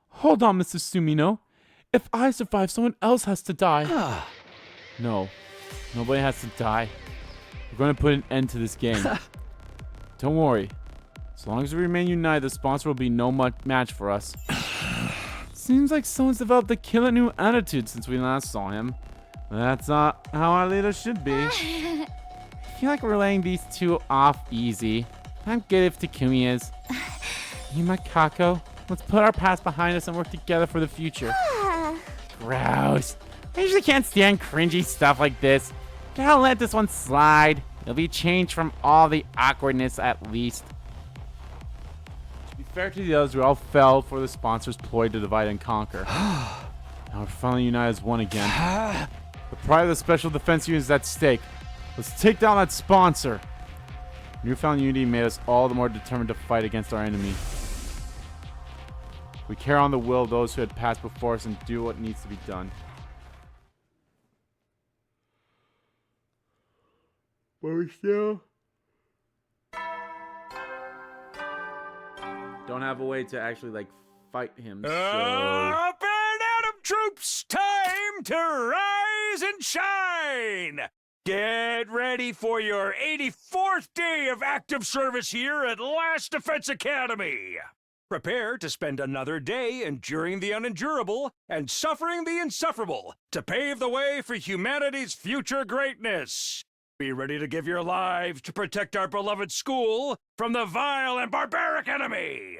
Hold on, Mrs. Sumino. If I survive, someone else has to die. No. Nobody has to die. We're going to put an end to this game. Don't worry. As long as we remain united, the sponsor will be no match for us. Seems like someone's developed a killer new attitude since we last saw him. That's not how our leader should be. I feel like we're laying these two off easy. I'm good if Takumi is. Ema, Kako, let's put our past behind us and work together for the future. Gross. I usually can't stand cringy stuff like this. I'll let this one slide. It'll be changed from all the awkwardness at least. To be fair to the others, we all fell for the sponsor's ploy to divide and conquer. Now we're finally united as one again. The pride of the Special Defense Unit is at stake. Let's take down that sponsor. Newfound unity made us all the more determined to fight against our enemy. We carry on the will of those who had passed before us and do what needs to be done. But we still don't have a way to actually like fight him. So Up and Atom troops, time to rise and shine. Get ready for your 84th day of active service here at Last Defense Academy. Prepare to spend another day enduring the unendurable and suffering the insufferable to pave the way for humanity's future greatness. Be ready to give your lives to protect our beloved school from the vile and barbaric enemy.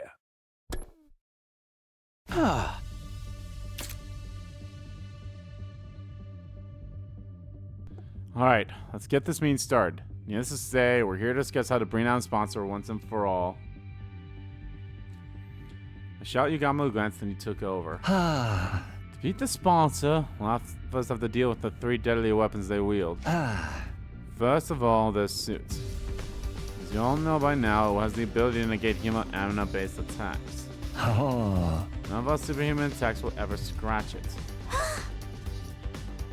Alright, let's get this meeting started. Needless to say, we're here to discuss how to bring down the sponsor once and for all. I shot Yugamo glanced and he took over. To beat the sponsor, we'll first have to deal with the 3 deadly weapons they wield. First of all, their suits. As you all know by now, it has the ability to negate Hemoanima-based attacks. None of our superhuman attacks will ever scratch it.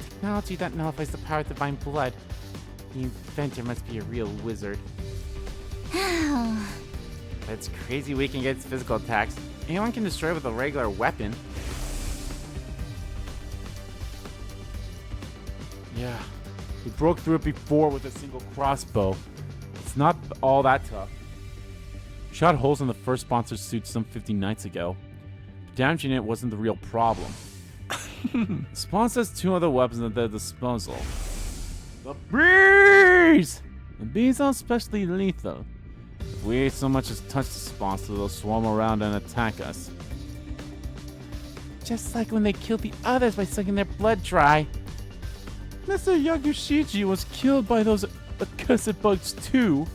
Technology that nullifies the power of divine blood. The inventor must be a real wizard. It's crazy weak against physical attacks. Anyone can destroy it with a regular weapon. Yeah, we broke through it before with a single crossbow. It's not all that tough. Shot holes in the first sponsor's suit some 50 nights ago. Damaging it wasn't the real problem. The sponsor has 2 other weapons at their disposal. The bees! The bees are especially lethal. If we so much as touch the sponsor, they'll swarm around and attack us. Just like when they killed the others by sucking their blood dry. Mr. Yakushiji was killed by those accursed bugs too.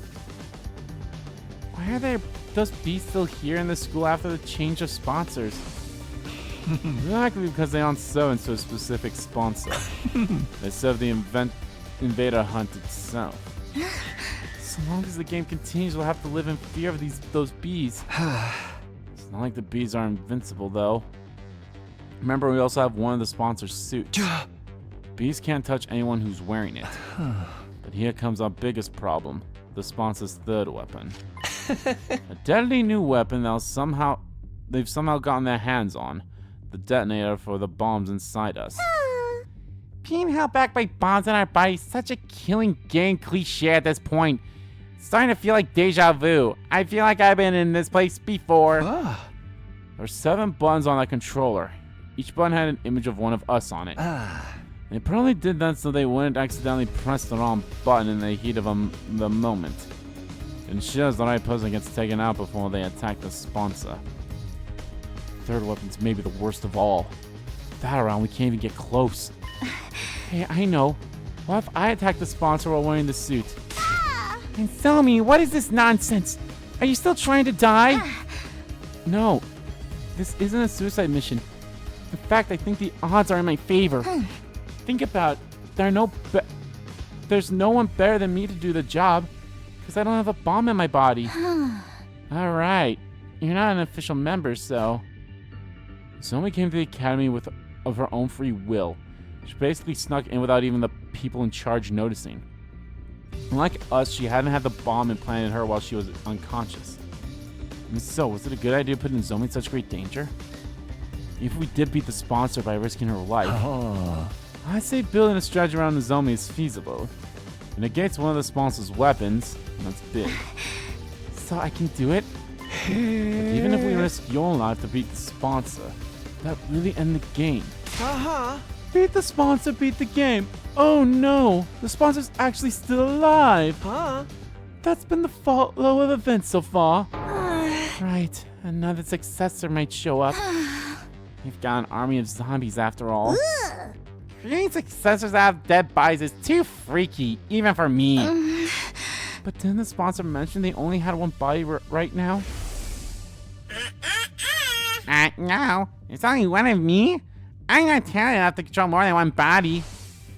Why are those bees still here in the school after the change of sponsors? Likely because they aren't so into a specific sponsor. Instead of the invader hunt itself. So long as the game continues, we'll have to live in fear of those bees. It's not like the bees are invincible, though. Remember, we also have one of the sponsor's suits. Bees can't touch anyone who's wearing it. But here comes our biggest problem. The sponsor's third weapon. A deadly new weapon that they've somehow gotten their hands on. The detonator for the bombs inside us. Being held back by bombs in our bodies is such a killing game cliche at this point. It's starting to feel like deja vu. I feel like I've been in this place before. There are 7 buttons on that controller. Each button had an image of one of us on it. They probably did that so they wouldn't accidentally press the wrong button in the heat of the moment. It ensures the right person gets taken out before they attack the sponsor. Third weapon's maybe the worst of all. That around, we can't even get close. Hey, I know. What if I attack the sponsor while wearing the suit? And tell me, what is this nonsense? Are you still trying to die? No, this isn't a suicide mission. In fact, I think the odds are in my favor. Think about it. There's no one better than me to do the job, because I don't have a bomb in my body. Alright, you're not an official member, so... Zomi came to the academy of her own free will. She basically snuck in without even the people in charge noticing. Unlike us, she hadn't had the bomb implanted in her while she was unconscious. And so, was it a good idea putting Zomi in such great danger? If we did beat the sponsor by risking her life, I'd say building a strategy around Nozomi is feasible. It negates one of the sponsor's weapons, and that's big. So I can do it? But even if we risk your life to beat the sponsor, that really end the game. Beat the sponsor, beat the game. Oh no, the sponsor's actually still alive. That's been the flow of events so far. Right, another successor might show up. We've got an army of zombies after all. Creating successors out of dead bodies is too freaky, even for me. But didn't the sponsor mention they only had one body right now? No, it's only one of me. I'm not talented enough to control more than one body.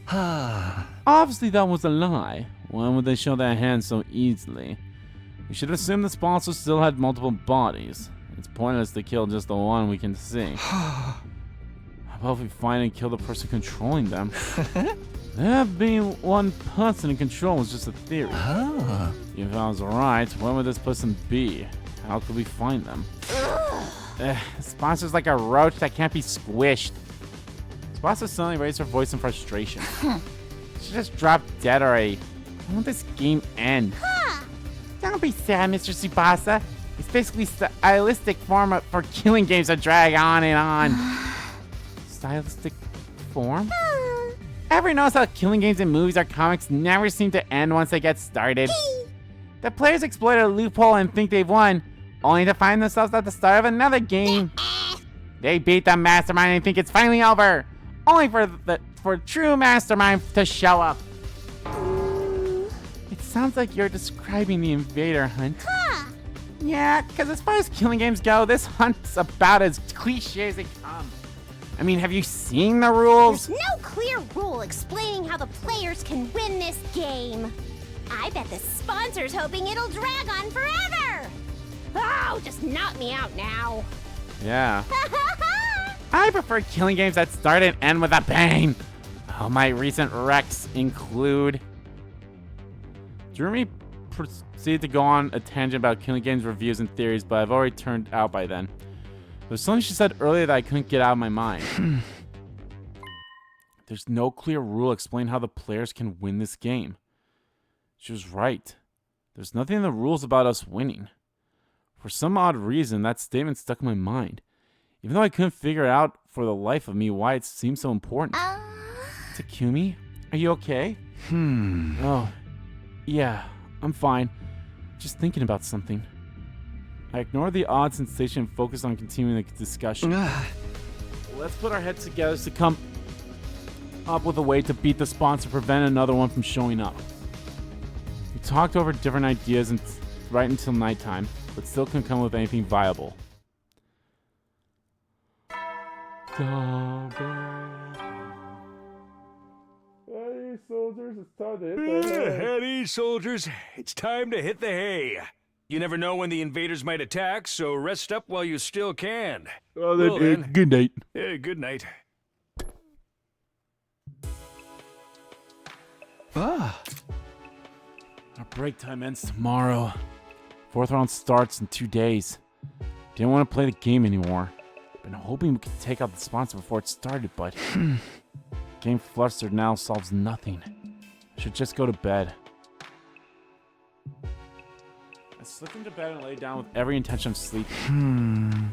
Obviously that was a lie. Why would they show their hands so easily? We should assume the sponsor still had multiple bodies. It's pointless to kill just the one we can see. How about if we find and kill the person controlling them? There being one person in control was just a theory. If I was right, where would this person be? How could we find them? Sponsor's like a roach that can't be squished. Sponsor suddenly raised her voice in frustration. She just dropped dead already. I want this game end. Don't be sad, Mr. Tsubasa. It's basically stylistic form for killing games that drag on and on. Stylistic form? Ever notice how killing games in movies or comics never seem to end once they get started? The players exploit a loophole and think they've won, only to find themselves at the start of another game. They beat the mastermind and think it's finally over, only for true mastermind to show up. It sounds like you're describing the invader hunt. Yeah, because as far as killing games go, this hunt's about as cliche as they come. I mean, have you seen the rules? There's no clear rule explaining how the players can win this game. I bet the sponsor's hoping it'll drag on forever. Oh, just knock me out now. Yeah. I prefer killing games that start and end with a bang. Oh, my recent wrecks include... Jeremy proceeded to go on a tangent about killing games reviews and theories, but I've already turned out by then. There's something she said earlier that I couldn't get out of my mind. There's no clear rule explaining how the players can win this game. She was right. There's nothing in the rules about us winning. For some odd reason, that statement stuck in my mind, even though I couldn't figure out for the life of me why it seemed so important. Takumi, are you okay? Oh, yeah, I'm fine. Just thinking about something. I ignored the odd sensation and focused on continuing the discussion. Let's put our heads together to come... up with a way to beat the sponsor, prevent another one from showing up. We talked over different ideas right until nighttime, but still couldn't come up with anything viable. Hey soldiers, it's time to hit the hay. Heady, soldiers, it's time to hit the hay. You never know when the invaders might attack, so rest up while you still can. Well, then, good night. Good night. Our break time ends tomorrow. 4th round starts in 2 days. Didn't want to play the game anymore. Been hoping we could take out the sponsor before it started, but game flustered now solves nothing. I should just go to bed. I slipped into bed and lay down with every intention of sleeping.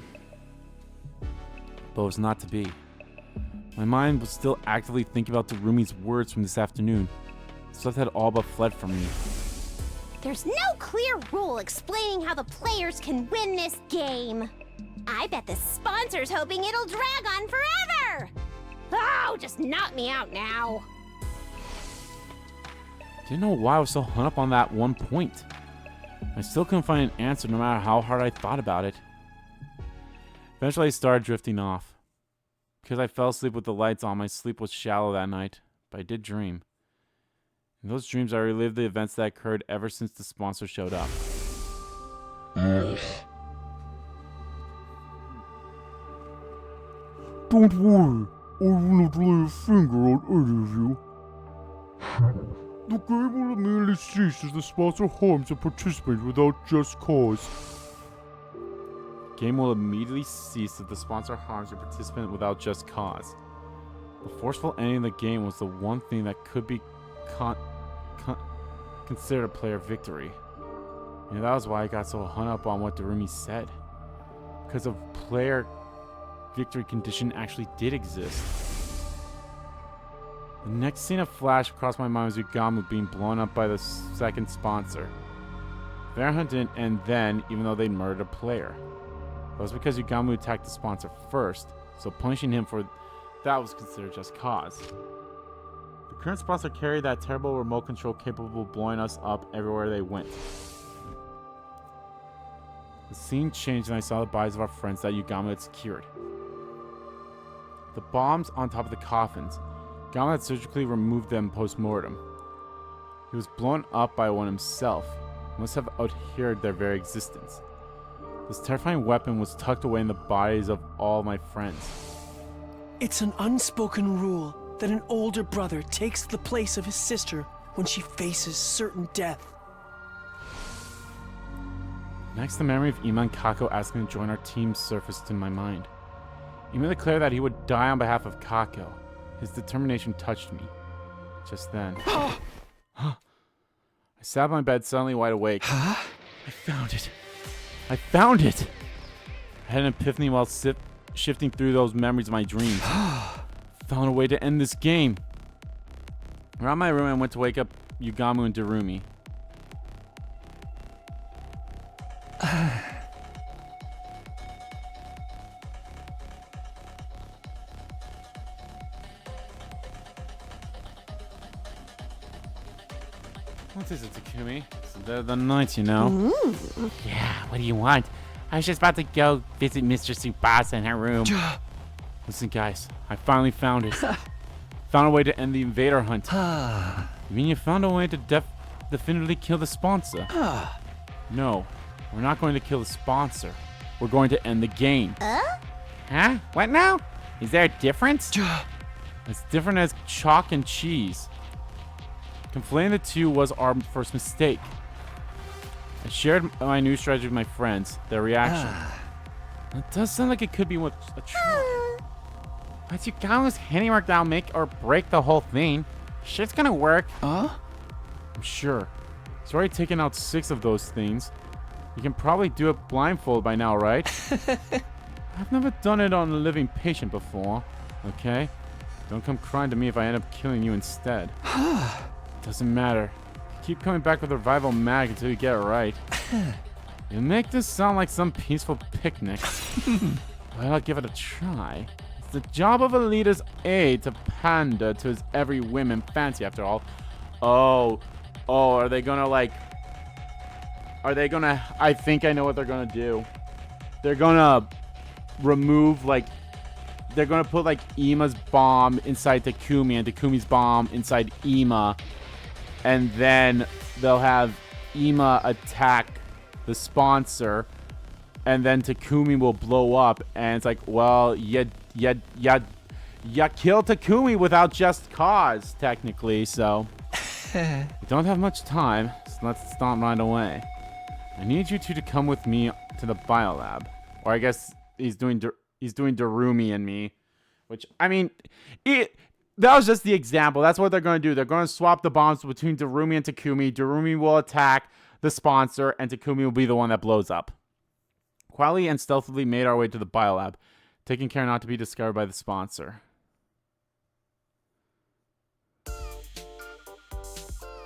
But it was not to be. My mind was still actively thinking about Tarumi's words from this afternoon. Stuff had all but fled from me. There's no clear rule explaining how the players can win this game. I bet the sponsor's hoping it'll drag on forever. Oh, just knock me out now. Didn't know why I was so hung up on that one point. I still couldn't find an answer no matter how hard I thought about it. Eventually I started drifting off. Because I fell asleep with the lights on, my sleep was shallow that night, but I did dream. In those dreams I relived the events that occurred ever since the sponsor showed up. Don't worry, I will not lay a finger on any of you. The game will immediately cease as the sponsor harms a participant without just cause. Game will immediately cease if the sponsor harms a participant without just cause. The forceful ending of the game was the one thing that could be considered a player victory. And that was why I got so hung up on what Darumi said. Because a player victory condition actually did exist. The next scene of flash across my mind was Yugamu being blown up by the second sponsor. Their hunt didn't end then, even though they murdered a player. That was because Yugamu attacked the sponsor first, so punishing him for that was considered just cause. The current sponsor carried that terrible remote control capable of blowing us up everywhere they went. The scene changed and I saw the bodies of our friends that Yugamu had secured. The bombs on top of the coffins. Yugamu had surgically removed them post-mortem. He was blown up by one himself. He must have adhered their very existence. This terrifying weapon was tucked away in the bodies of all my friends. It's an unspoken rule that an older brother takes the place of his sister when she faces certain death. Next, the memory of Ima and Kako asking to join our team surfaced in my mind. Ima declared that he would die on behalf of Kako. His determination touched me. Just then. I sat on my bed suddenly wide awake. I found it. I found it! I had an epiphany while shifting through those memories of my dreams. Found a way to end this game. Around my room, I went to wake up Yugamu and Darumi. What is it, Takumi? It's the dead of the night, you know? Yeah, what do you want? I was just about to go visit Mr. Tsubasa in her room. Listen, guys, I finally found it. Found a way to end the invader hunt. You mean you found a way to definitively kill the sponsor? No, we're not going to kill the sponsor. We're going to end the game. Huh? What now? Is there a difference? As different as chalk and cheese. Conflating the two was our first mistake. I shared my new strategy with my friends. Their reaction. It does sound like it could be a troll. But Yugamu's handiwork that'll make or break the whole thing. Shit's gonna work. I'm sure. He's already taken out 6 of those things. You can probably do it blindfold by now, right? I've never done it on a living patient before. Okay? Don't come crying to me if I end up killing you instead. Doesn't matter. Keep coming back with revival mag until you get it right. You make this sound like some peaceful picnic. But I'll give it a try. It's the job of a leader's aide to pander to his every whim and fancy, after all. Oh, are they gonna like... I think I know what they're gonna do. They're gonna remove, like... They're gonna put, like, Ima's bomb inside Takumi and Takumi's bomb inside Ima. And then they'll have Ima attack the sponsor. And then Takumi will blow up. And it's like, well, you killed Takumi without just cause, technically, so... We don't have much time, so let's start right away. I need you two to come with me to the biolab. Or I guess he's doing Darumi and me. Which, I mean, that was just the example. That's what they're going to do. They're going to swap the bombs between Darumi and Takumi. Darumi will attack the sponsor, and Takumi will be the one that blows up. Quietly and stealthily made our way to the biolab, taking care not to be discovered by the sponsor.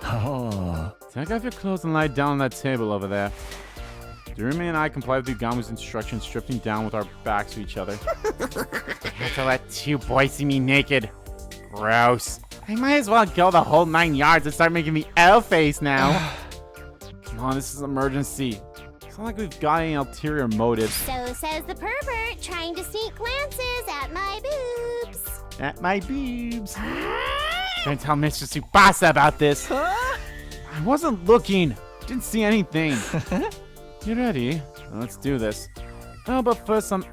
Oh. Take off your clothes and lie down on that table over there. Darumi and I complied with Ugamu's instructions, stripping down with our backs to each other. I have to let two boys see me naked. Gross. I might as well go the whole 9 yards and start making the L face now. Come on, this is an emergency. It's not like we've got any ulterior motive. So says the pervert, trying to sneak glances at my boobs. At my boobs. Don't tell Mr. Tsubasa about this. I wasn't looking. Didn't see anything. You ready? Well, let's do this. Oh, but first some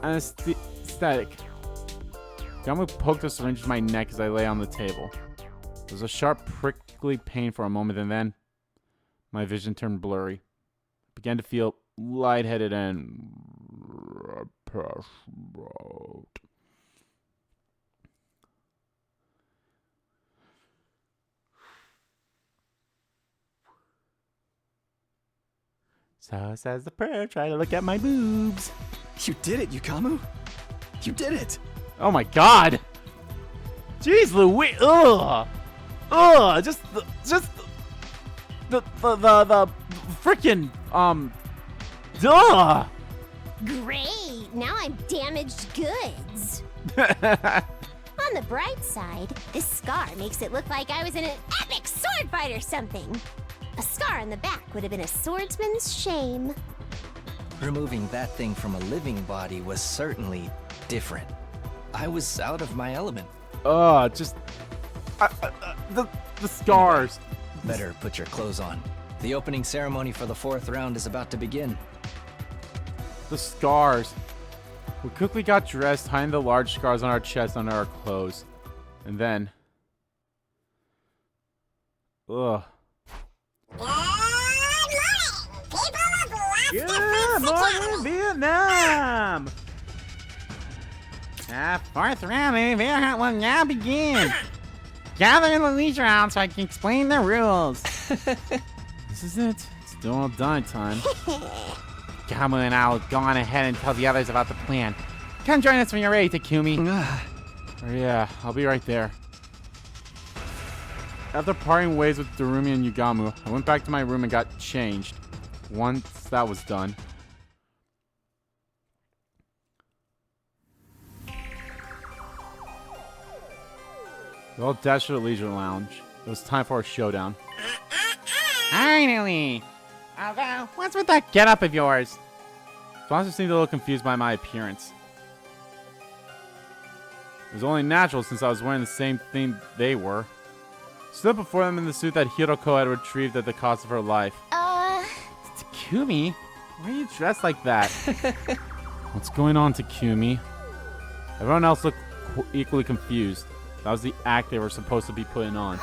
anesthetic. Gamu poked a syringe in my neck as I lay on the table. There was a sharp, prickly pain for a moment, and then my vision turned blurry. I began to feel lightheaded and passionate. So says the prayer, try to look at my boobs. You did it, Yukamu. You did it. Oh my god. Jeez Louise. Ugh. Ugh. Just the freaking, duh. Great, now I'm damaged goods. On the bright side, this scar makes it look like I was in an epic sword fight or something. A scar on the back would have been a swordsman's shame. Removing that thing from a living body was certainly different. I was out of my element. Just the scars. Better put your clothes on. The opening ceremony for the 4th round is about to begin. The scars. We quickly got dressed, hiding the large scars on our chest under our clothes. And then... Ugh. Good morning, Vietnam! 4th round, Invader Hunt will now begin. Gather in the leisure round so I can explain the rules. This is it. It's still all die time. Gamu and I will go on ahead and tell the others about the plan. Come join us when you're ready, Takumi. Oh, yeah, I'll be right there. After parting ways with Darumi and Yugamu, I went back to my room and got changed. Once that was done... We all dashed to the leisure lounge. It was time for our showdown. Finally! Although, what's with that getup of yours? Sponsors seemed a little confused by my appearance. It was only natural since I was wearing the same thing they were. Stood before them in the suit that Hiroko had retrieved at the cost of her life. Takumi? Why are you dressed like that? What's going on, Takumi? Everyone else looked equally confused. That was the act they were supposed to be putting on.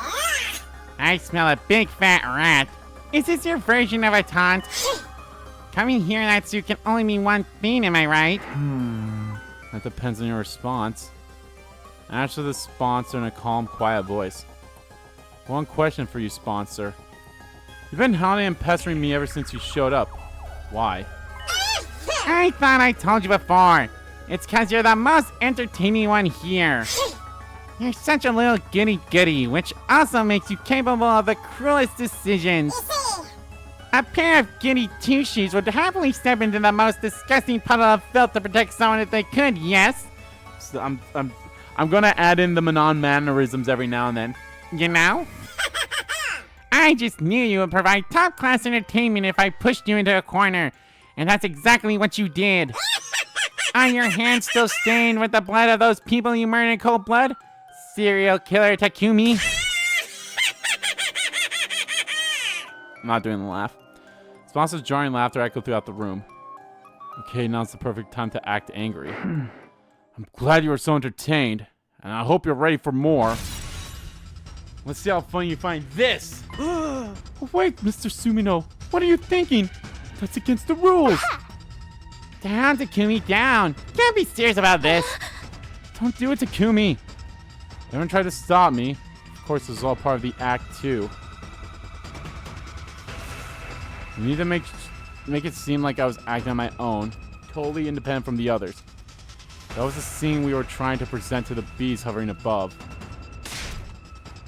I smell a big fat rat. Is this your version of a taunt? Coming here in that suit can only mean one thing, am I right? That depends on your response. Answer the sponsor in a calm, quiet voice. One question for you, sponsor. You've been hounding and pestering me ever since you showed up. Why? I thought I told you before. It's cause you're the most entertaining one here. You're such a little goody-goody, which also makes you capable of the cruelest decisions. A pair of goody two-shoes would happily step into the most disgusting puddle of filth to protect someone if they could, yes? So I'm gonna add in the Manon mannerisms every now and then. You know? I just knew you would provide top-class entertainment if I pushed you into a corner. And that's exactly what you did. Are your hands still stained with the blood of those people you murdered in cold blood? Serial killer Takumi? I'm not doing the laugh. Sponsor's jarring laughter echoed throughout the room. Okay, now's the perfect time to act angry. I'm glad you were so entertained, and I hope you're ready for more. Let's see how funny you find this. Oh, wait, Mr. Sumino, what are you thinking? That's against the rules. Down, Takumi, down. Can't be serious about this. Don't do it, Takumi. Everyone tried to stop me. Of course, this is all part of the act, too. You need to make it seem like I was acting on my own, totally independent from the others. That was the scene we were trying to present to the bees hovering above.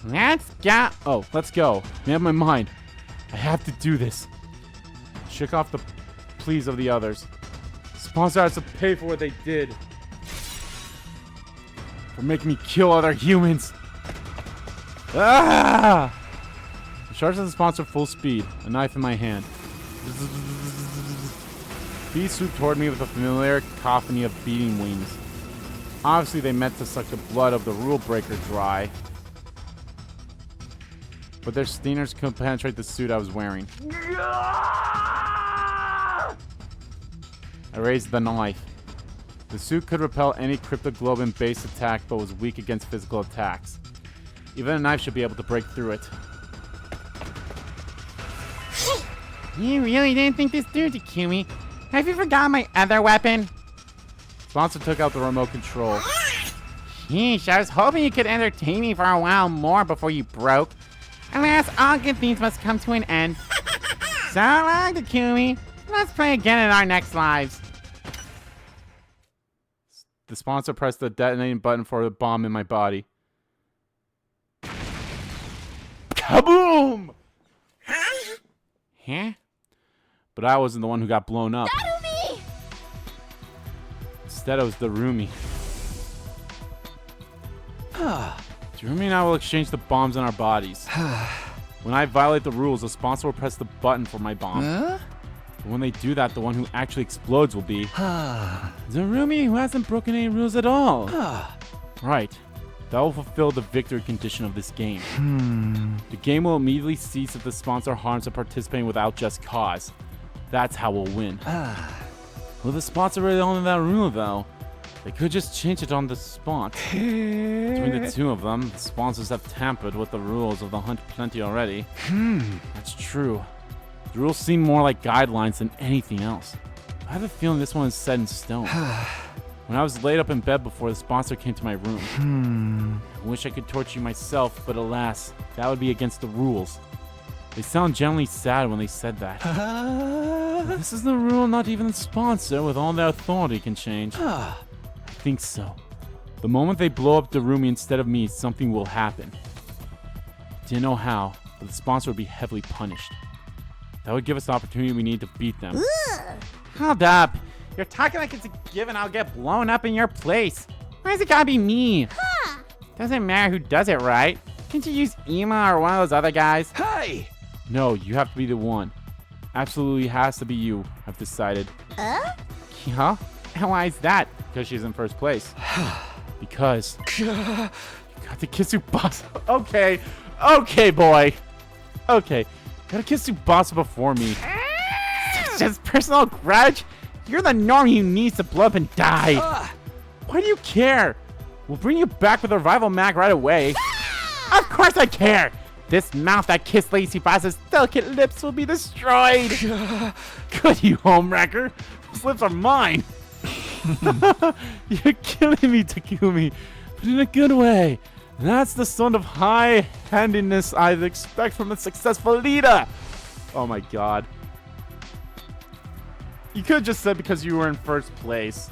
Let's go. Oh, let's go. Made up my mind. I have to do this. Shook off the pleas of the others. Sponsor has to pay for what they did. For making me kill other humans. Ah! I charged at the sponsor full speed, a knife in my hand. Bees swooped toward me with a familiar cacophony of beating wings. Obviously, they meant to suck the blood of the rule breaker dry. But their stingers couldn't penetrate the suit I was wearing. I raised the knife. The suit could repel any cryptoglobin-based attack, but was weak against physical attacks. Even a knife should be able to break through it. You really didn't think this through, Takumi? Have you forgotten my other weapon? Sponsor took out the remote control. Sheesh, I was hoping you could entertain me for a while more before you broke. Alas, all good things must come to an end. So long, Takumi. Let's play again in our next lives. The sponsor pressed the detonating button for the bomb in my body. Kaboom! Huh? But I wasn't the one who got blown up. Narumi! Instead, it was Darumi. Darumi and I will exchange the bombs in our bodies. When I violate the rules, the sponsor will press the button for my bomb. But when they do that, the one who actually explodes will be Darumi, who hasn't broken any rules at all. Right. That will fulfill the victory condition of this game. The game will immediately cease if the sponsor harms a participant without just cause. That's how we'll win. Will the sponsor really only that rule, though? They could just change it on the spot. Between the two of them, the sponsors have tampered with the rules of the Hunt plenty already. That's true. The rules seem more like guidelines than anything else. I have a feeling this one is set in stone. When I was laid up in bed before the sponsor came to my room. I wish I could torture you myself, but alas, that would be against the rules. They sound genuinely sad when they said that. This is the rule not even the sponsor with all their authority can change. I think so. The moment they blow up Darumi instead of me, something will happen. Didn't know how, but the sponsor would be heavily punished. That would give us the opportunity we need to beat them. Hold up. You're talking like it's a given I'll get blown up in your place. Why's it gotta be me? Doesn't matter who does it, right? Can't you use Ima or one of those other guys? Hey! No, you have to be the one. Absolutely has to be you, I've decided. Huh? And why is that? Because she's in first place. Because you got to kiss Tsubasa. Okay, boy. Okay, gotta kiss Tsubasa before me. Just personal grudge? You're the norm who needs to blow up and die. Why do you care? We'll bring you back with a rival mag right away. Of course I care. This mouth that kissed Lady Tsubasa's delicate lips will be destroyed. Good, you homewrecker. Those lips are mine. You're killing me, Takumi, but in a good way. That's the sort of high-handedness I'd expect from a successful leader. Oh my god. You could have just said because you were in first place.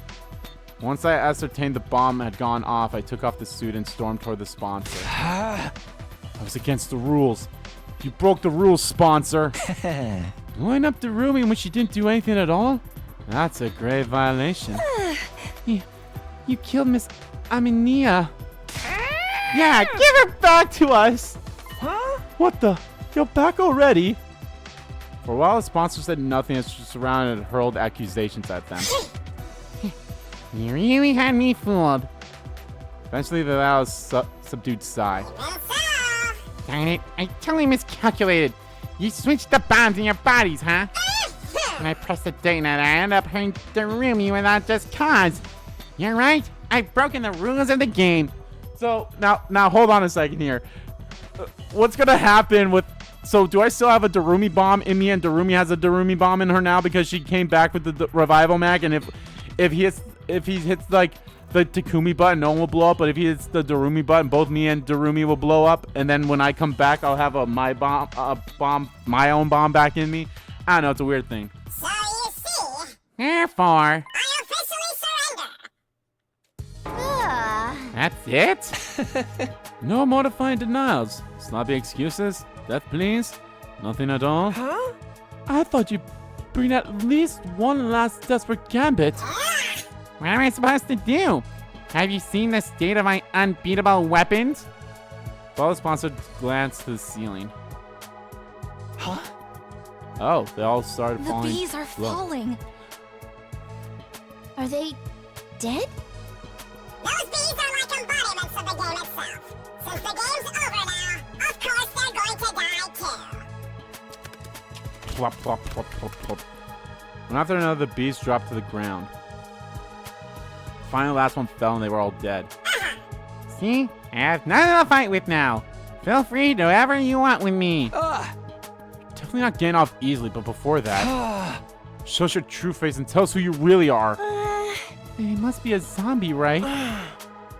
Once I ascertained the bomb had gone off, I took off the suit and stormed toward the sponsor. I was against the rules. You broke the rules, sponsor. Blowing up Darumi when she didn't do anything at all? That's a grave violation. You killed Miss Aminia. Yeah, give her back to us. Huh? What the? You're back already? For a while, the sponsor said nothing as she surrounded and hurled accusations at them. You really had me fooled. Eventually, they let out a subdued sigh. Darn it, I totally miscalculated. You switched the bonds in your bodies, huh? When I pressed the date night, I ended up hurting Darumi without just cause. You're right, I've broken the rules of the game. So, now hold on a second here. What's gonna happen with... So, do I still have a Darumi bomb in me and Darumi has a Darumi bomb in her now because she came back with the revival mag? And if he hits like the Takumi button, no one will blow up. But if he hits the Darumi button, both me and Darumi will blow up. And then when I come back, I'll have my own bomb back in me. I don't know. It's a weird thing. So you see, Therefore, I officially surrender. that's it? No modifying denials. Sloppy excuses. Death pleas. Nothing at all. Huh? I thought you'd bring at least one last desperate gambit. What am I supposed to do? Have you seen the state of my unbeatable weapons? Both sponsors glanced to the ceiling. Huh? Oh, they all started The falling. bees are slow. falling. Are they dead? Those bees are like embodiments of the game itself. Since the game's over now, of course they're going to die too. Plop, plop, plop, plop, plop. One after another, the bees dropped to the ground. Finally, the last one fell and they were all dead. See? I have nothing to fight with now. Feel free to do whatever you want with me. Definitely not getting off easily, but before that, show us your true face and tell us who you really are. It must be a zombie, right?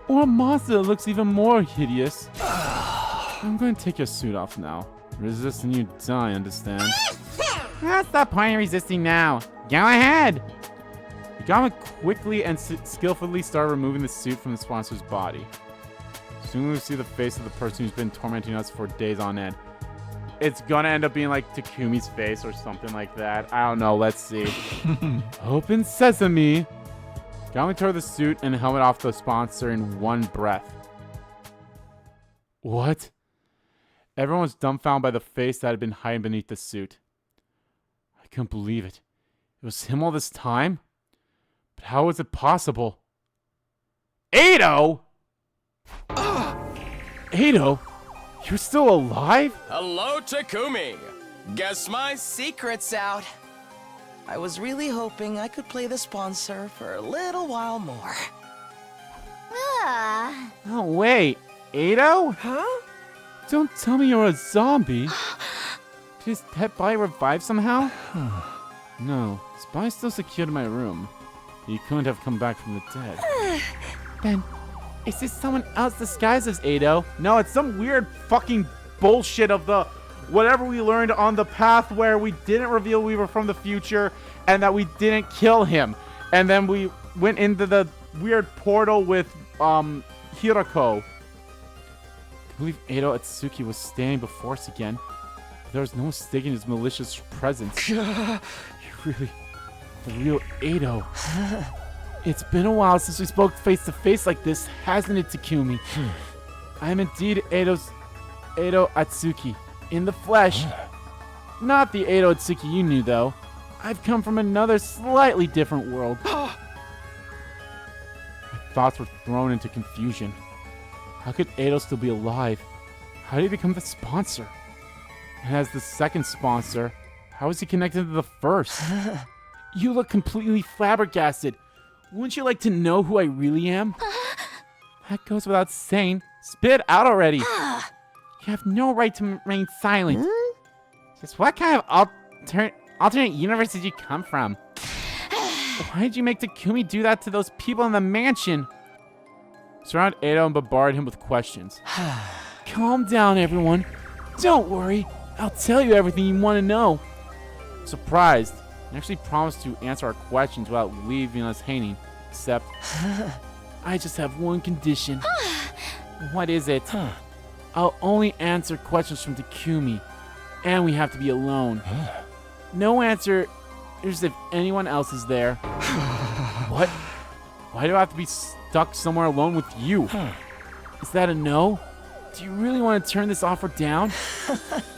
Or a monster that looks even more hideous. I'm going to take your suit off now. Resist and you die, understand? What's the point of resisting now? Go ahead. Yagami quickly and skillfully started removing the suit from the sponsor's body. Soon we see the face of the person who's been tormenting us for days on end. It's gonna end up being like Takumi's face or something like that. I don't know, let's see. Open sesame! Yagami tore the suit and helmet off the sponsor in one breath. What? Everyone was dumbfounded by the face that had been hiding beneath the suit. I couldn't believe it. It was him all this time? But how was it possible? Ado! Ado? You're still alive? Hello, Takumi. Guess my secret's out. I was really hoping I could play the sponsor for a little while more. Oh, wait. Ado? Huh? Don't tell me you're a zombie. Did his pet body revive somehow? No, his body's still secured in my room. He couldn't have come back from the dead. Then, is this someone else disguised as Ado? No, it's some weird fucking bullshit of the whatever we learned on the path where we didn't reveal we were from the future and that we didn't kill him. And then we went into the weird portal with Hirako. I believe Ado Atsuki was standing before us again. But there was no mistaking his malicious presence. You're really the real Ado. It's been a while since we spoke face to face like this, hasn't it, Takumi? I am indeed Ado Atsuki, in the flesh. Not the Ado Atsuki you knew, though. I've come from another slightly different world. My thoughts were thrown into confusion. How could Ado still be alive? How did he become the sponsor? And as the second sponsor, how is he connected to the first? You look completely flabbergasted. Wouldn't you like to know who I really am? That goes without saying. Spit out already. You have no right to remain silent. Just what kind of alternate universe did you come from? Why did you make Takumi do that to those people in the mansion? Surround Ado and bombard him with questions. Calm down, everyone. Don't worry. I'll tell you everything you want to know. Surprised, he actually promised to answer our questions without leaving us hanging. Except, I just have one condition. What is it? I'll only answer questions from Takumi. And we have to be alone. No answer if anyone else is there. What? Why do I have to be stuck somewhere alone with you? Is that a no? Do you really want to turn this offer down?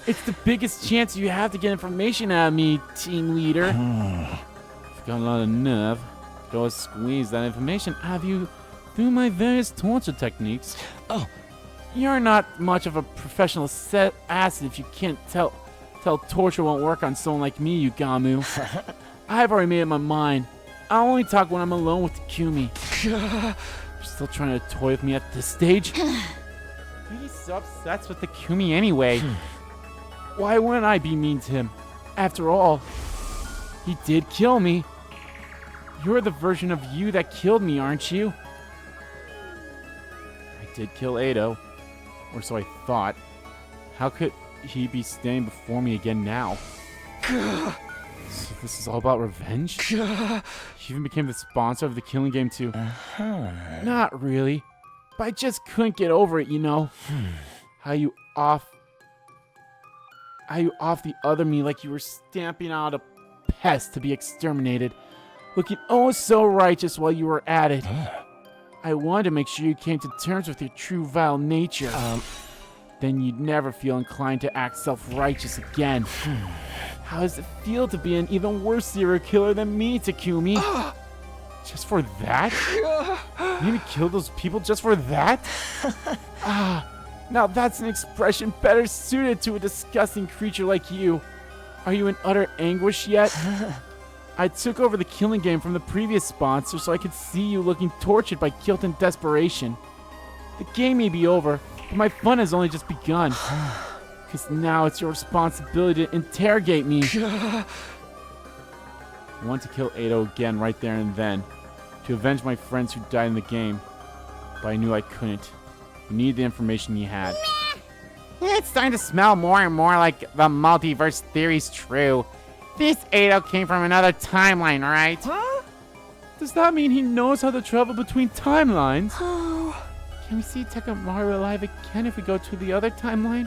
It's the biggest chance you have to get information out of me, team leader. I've got a lot of nerve. Go squeeze that information out of you through my various torture techniques. Oh. You're not much of a professional acid if you can't tell torture won't work on someone like me, Yugamu. I've already made up my mind. I'll only talk when I'm alone with Takumi. You're still trying to toy with me at this stage? Why are you so obsessed with Takumi anyway? Why wouldn't I be mean to him? After all, he did kill me. You're the version of you that killed me, aren't you? I did kill Edo. Or so I thought. How could he be standing before me again now? So this is all about revenge? He even became the sponsor of the killing game too. Not really. But I just couldn't get over it, you know? How you off the other me like you were stamping out a pest to be exterminated. Looking oh so righteous while you were at it. I wanted to make sure you came to terms with your true vile nature. Then you'd never feel inclined to act self-righteous again. How does it feel to be an even worse serial killer than me, Takumi? Just for that? You need to kill those people just for that? Now that's an expression better suited to a disgusting creature like you. Are you in utter anguish yet? I took over the killing game from the previous sponsor so I could see you looking tortured by guilt and desperation. The game may be over, but my fun has only just begun. Because now it's your responsibility to interrogate me. I want to kill Edo again right there and then, to avenge my friends who died in the game. But I knew I couldn't. You need the information he had. It's starting to smell more and more like the multiverse theory's true. This Edo came from another timeline, right? Huh? Does that mean he knows how to travel between timelines? Can we see Takamaru alive again if we go to the other timeline?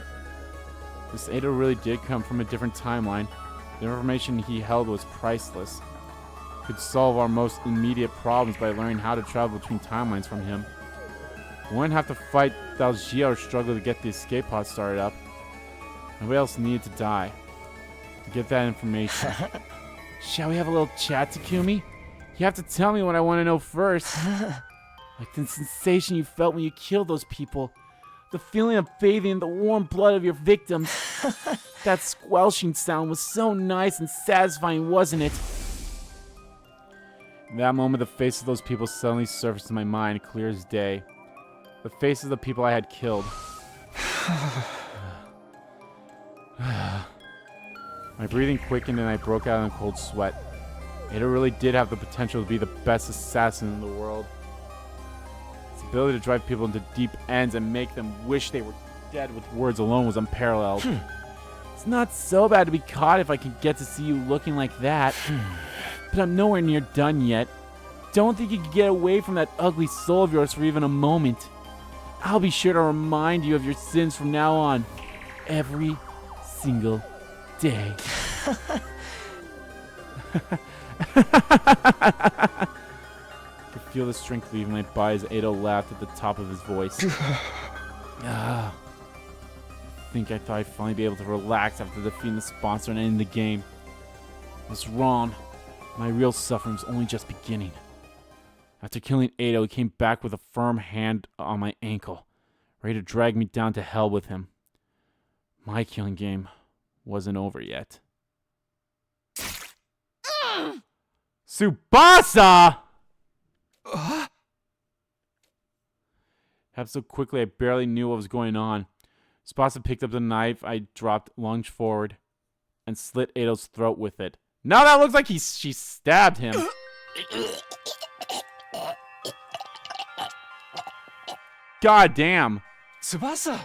This Edo really did come from a different timeline. The information he held was priceless. Could solve our most immediate problems by learning how to travel between timelines from him. We wouldn't have to fight Dalgia or struggle to get the escape pod started up. Nobody else needed to die. To get that information. Shall we have a little chat, Takumi? You have to tell me what I want to know first. Like the sensation you felt when you killed those people. The feeling of bathing in the warm blood of your victims. That squelching sound was so nice and satisfying, wasn't it? In that moment, the faces of those people suddenly surfaced in my mind, clear as day. The faces of the people I had killed. My breathing quickened and I broke out in a cold sweat. Ada really did have the potential to be the best assassin in the world. Its ability to drive people into deep ends and make them wish they were dead with words alone was unparalleled. It's not so bad to be caught if I can get to see you looking like that. But I'm nowhere near done yet. Don't think you can get away from that ugly soul of yours for even a moment. I'll be sure to remind you of your sins from now on. Every single day. I could feel the strength leaving my body as Ado laughed at the top of his voice. I thought I'd finally be able to relax after defeating the sponsor and ending the game. I was wrong. My real suffering was only just beginning. After killing Ado, he came back with a firm hand on my ankle, ready to drag me down to hell with him. My killing game wasn't over yet. Tsubasa! Happened so quickly I barely knew what was going on. Tsubasa picked up the knife I dropped, lunged forward, and slit Ado's throat with it. Now that looks like she stabbed him. God damn. Tsubasa!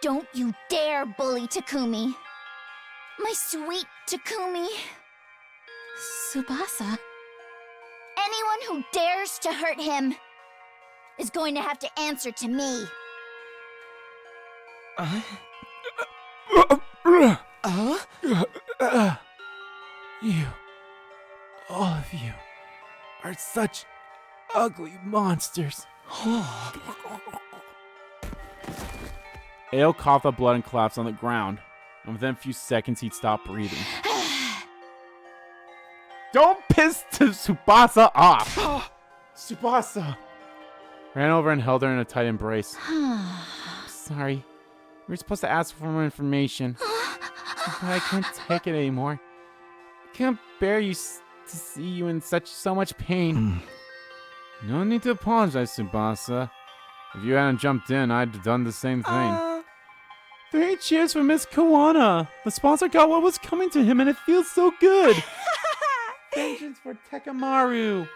Don't you dare bully Takumi. My sweet Takumi. Tsubasa? Anyone who dares to hurt him is going to have to answer to me. You, all of you, are such ugly monsters. Ao coughed up blood and collapsed on the ground, and within a few seconds he'd stopped breathing. Don't piss Tsubasa off! Tsubasa! Ran over and held her in a tight embrace. Sorry. We were supposed to ask for more information. But I can't take it anymore. I can't bear to see you in so much pain. No need to apologize, Tsubasa. If you hadn't jumped in, I'd have done the same thing. 3 cheers for Miss Kawana. The sponsor got what was coming to him and it feels so good. Vengeance for Tekamaru.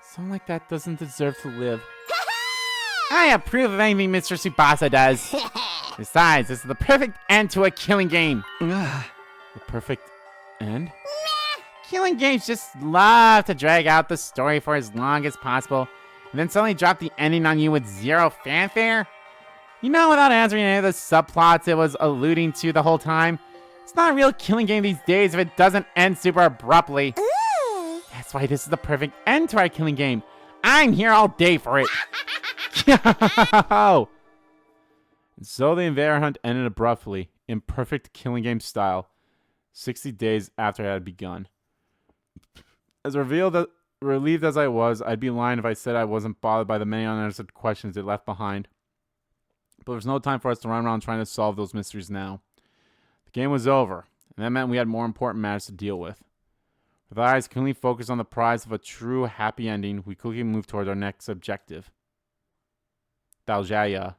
Someone like that doesn't deserve to live. I approve of anything Mr. Tsubasa does. Besides, this is the perfect end to a killing game. The perfect end? Killing games just love to drag out the story for as long as possible, and then suddenly drop the ending on you with zero fanfare? You know, without answering any of the subplots it was alluding to the whole time, it's not a real killing game these days if it doesn't end super abruptly. That's why this is the perfect end to our killing game. I'm here all day for it. And so the invader hunt ended abruptly, in perfect killing game style, 60 days after it had begun. As relieved as I was, I'd be lying if I said I wasn't bothered by the many unanswered questions it left behind. But there was no time for us to run around trying to solve those mysteries now. The game was over, and that meant we had more important matters to deal with. With our eyes keenly focused on the prize of a true happy ending, we quickly moved toward our next objective. Daljaya.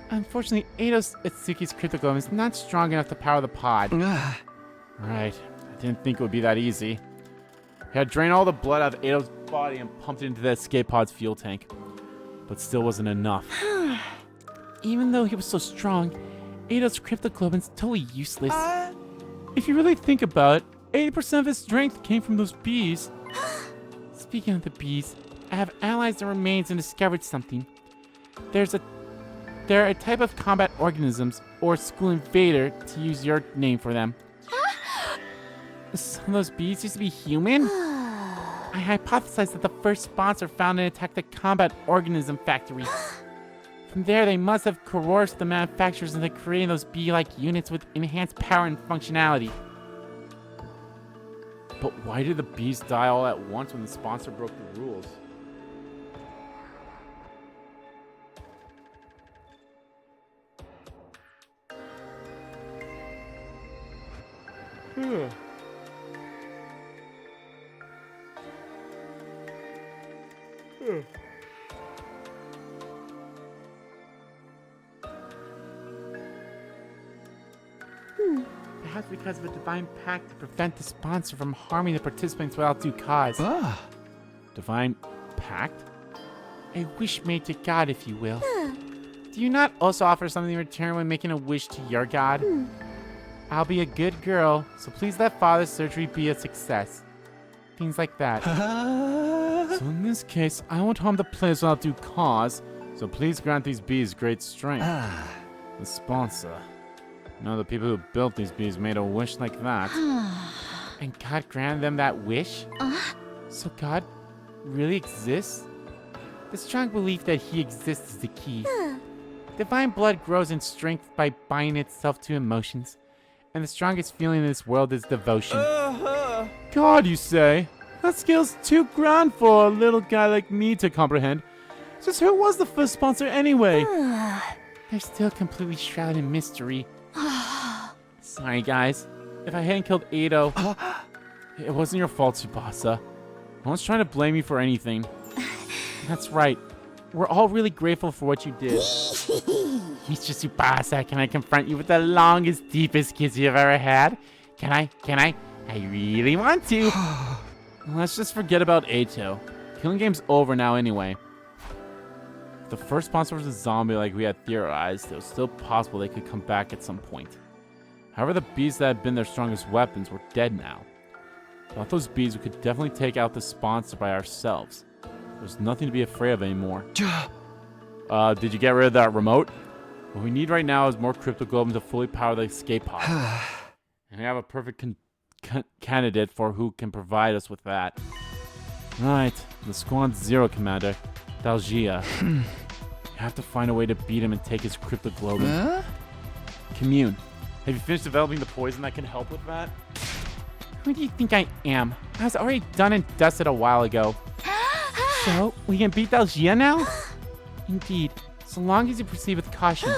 Unfortunately, Eidos Itsuki's cryptoglobe is not strong enough to power the pod. Right. I didn't think it would be that easy. He had drained all the blood out of Eidos' body and pumped it into the escape pod's fuel tank. But still wasn't enough. Even though he was so strong, Eidos' cryptoglobe is totally useless. If you really think about it, 80% of his strength came from those bees. Speaking of the bees, I have analyzed the remains and discovered something. They're a type of combat organisms, or school invader, to use your name for them. Some of those bees used to be human? I hypothesized that the first sponsor found and attacked the combat organism factory. From there, they must have coerced the manufacturers into creating those bee-like units with enhanced power and functionality. But why did the bees die all at once when the sponsor broke the rules? Perhaps because of a divine pact to prevent the sponsor from harming the participants without due cause. Divine pact? A wish made to God, if you will. Do you not also offer something in return when making a wish to your god? I'll be a good girl, so please let Father's surgery be a success. Things like that. So in this case, I won't harm the players without due cause, so please grant these bees great strength. The sponsor. No, the people who built these bees made a wish like that. And God granted them that wish? So God really exists? The strong belief that he exists is the key. Divine blood grows in strength by binding itself to emotions. And the strongest feeling in this world is devotion. God, you say? That scale's too grand for a little guy like me to comprehend. Just who was the first sponsor anyway? They're still completely shrouded in mystery. Sorry, guys. If I hadn't killed Ado, it wasn't your fault, Tsubasa. No one's trying to blame you for anything. That's right. We're all really grateful for what you did. Mr. Tsubasa, can I confront you with the longest, deepest kiss you've ever had? Can I? I really want to. Let's just forget about Ato. Killing game's over now anyway. If the first sponsor was a zombie like we had theorized, it was still possible they could come back at some point. However, the bees that had been their strongest weapons were dead now. Without those bees, we could definitely take out the sponsor by ourselves. There's nothing to be afraid of anymore. Did you get rid of that remote? What we need right now is more cryptoglobin to fully power the escape pod. And we have a perfect candidate for who can provide us with that. Right, the Squad Zero commander, Dalgia. You have to find a way to beat him and take his cryptoglobin. Huh? Commune, have you finished developing the poison that can help with that? Who do you think I am? I was already done and dusted a while ago. So, we can beat Dalgia now? Indeed, so long as you proceed with caution.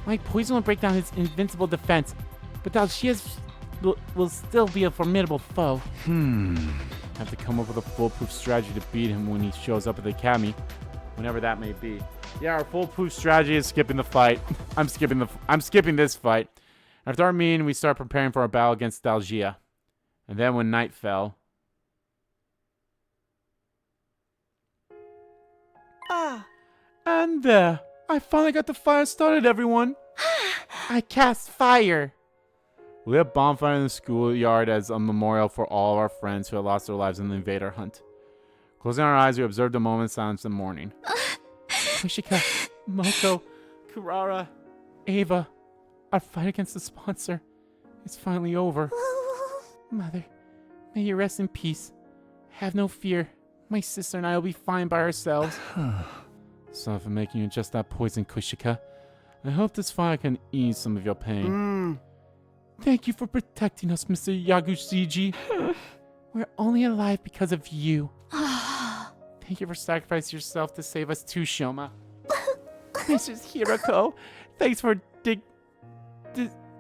My poison will break down his invincible defense, but Dalgia's will still be a formidable foe. Have to come up with a foolproof strategy to beat him when he shows up at the academy, whenever that may be. Yeah, our foolproof strategy is skipping the fight. I'm skipping this fight. After our meeting, we start preparing for our battle against Dalgia. And then when night fell... And there, I finally got the fire started, everyone. I cast fire. We lit a bonfire in the schoolyard as a memorial for all of our friends who had lost their lives in the invader hunt. Closing our eyes, we observed a moment of silence in the morning. Kushika, Moko, Kurara, Ava, our fight against the sponsor is finally over. Mother, may you rest in peace. Have no fear. My sister and I will be fine by ourselves. Sorry for making you ingest that poison, Kushika. I hope this fire can ease some of your pain. Thank you for protecting us, Mr. Yagushiji. We're only alive because of you. Thank you for sacrificing yourself to save us too, Shoma. Mrs. Hiroko, thanks for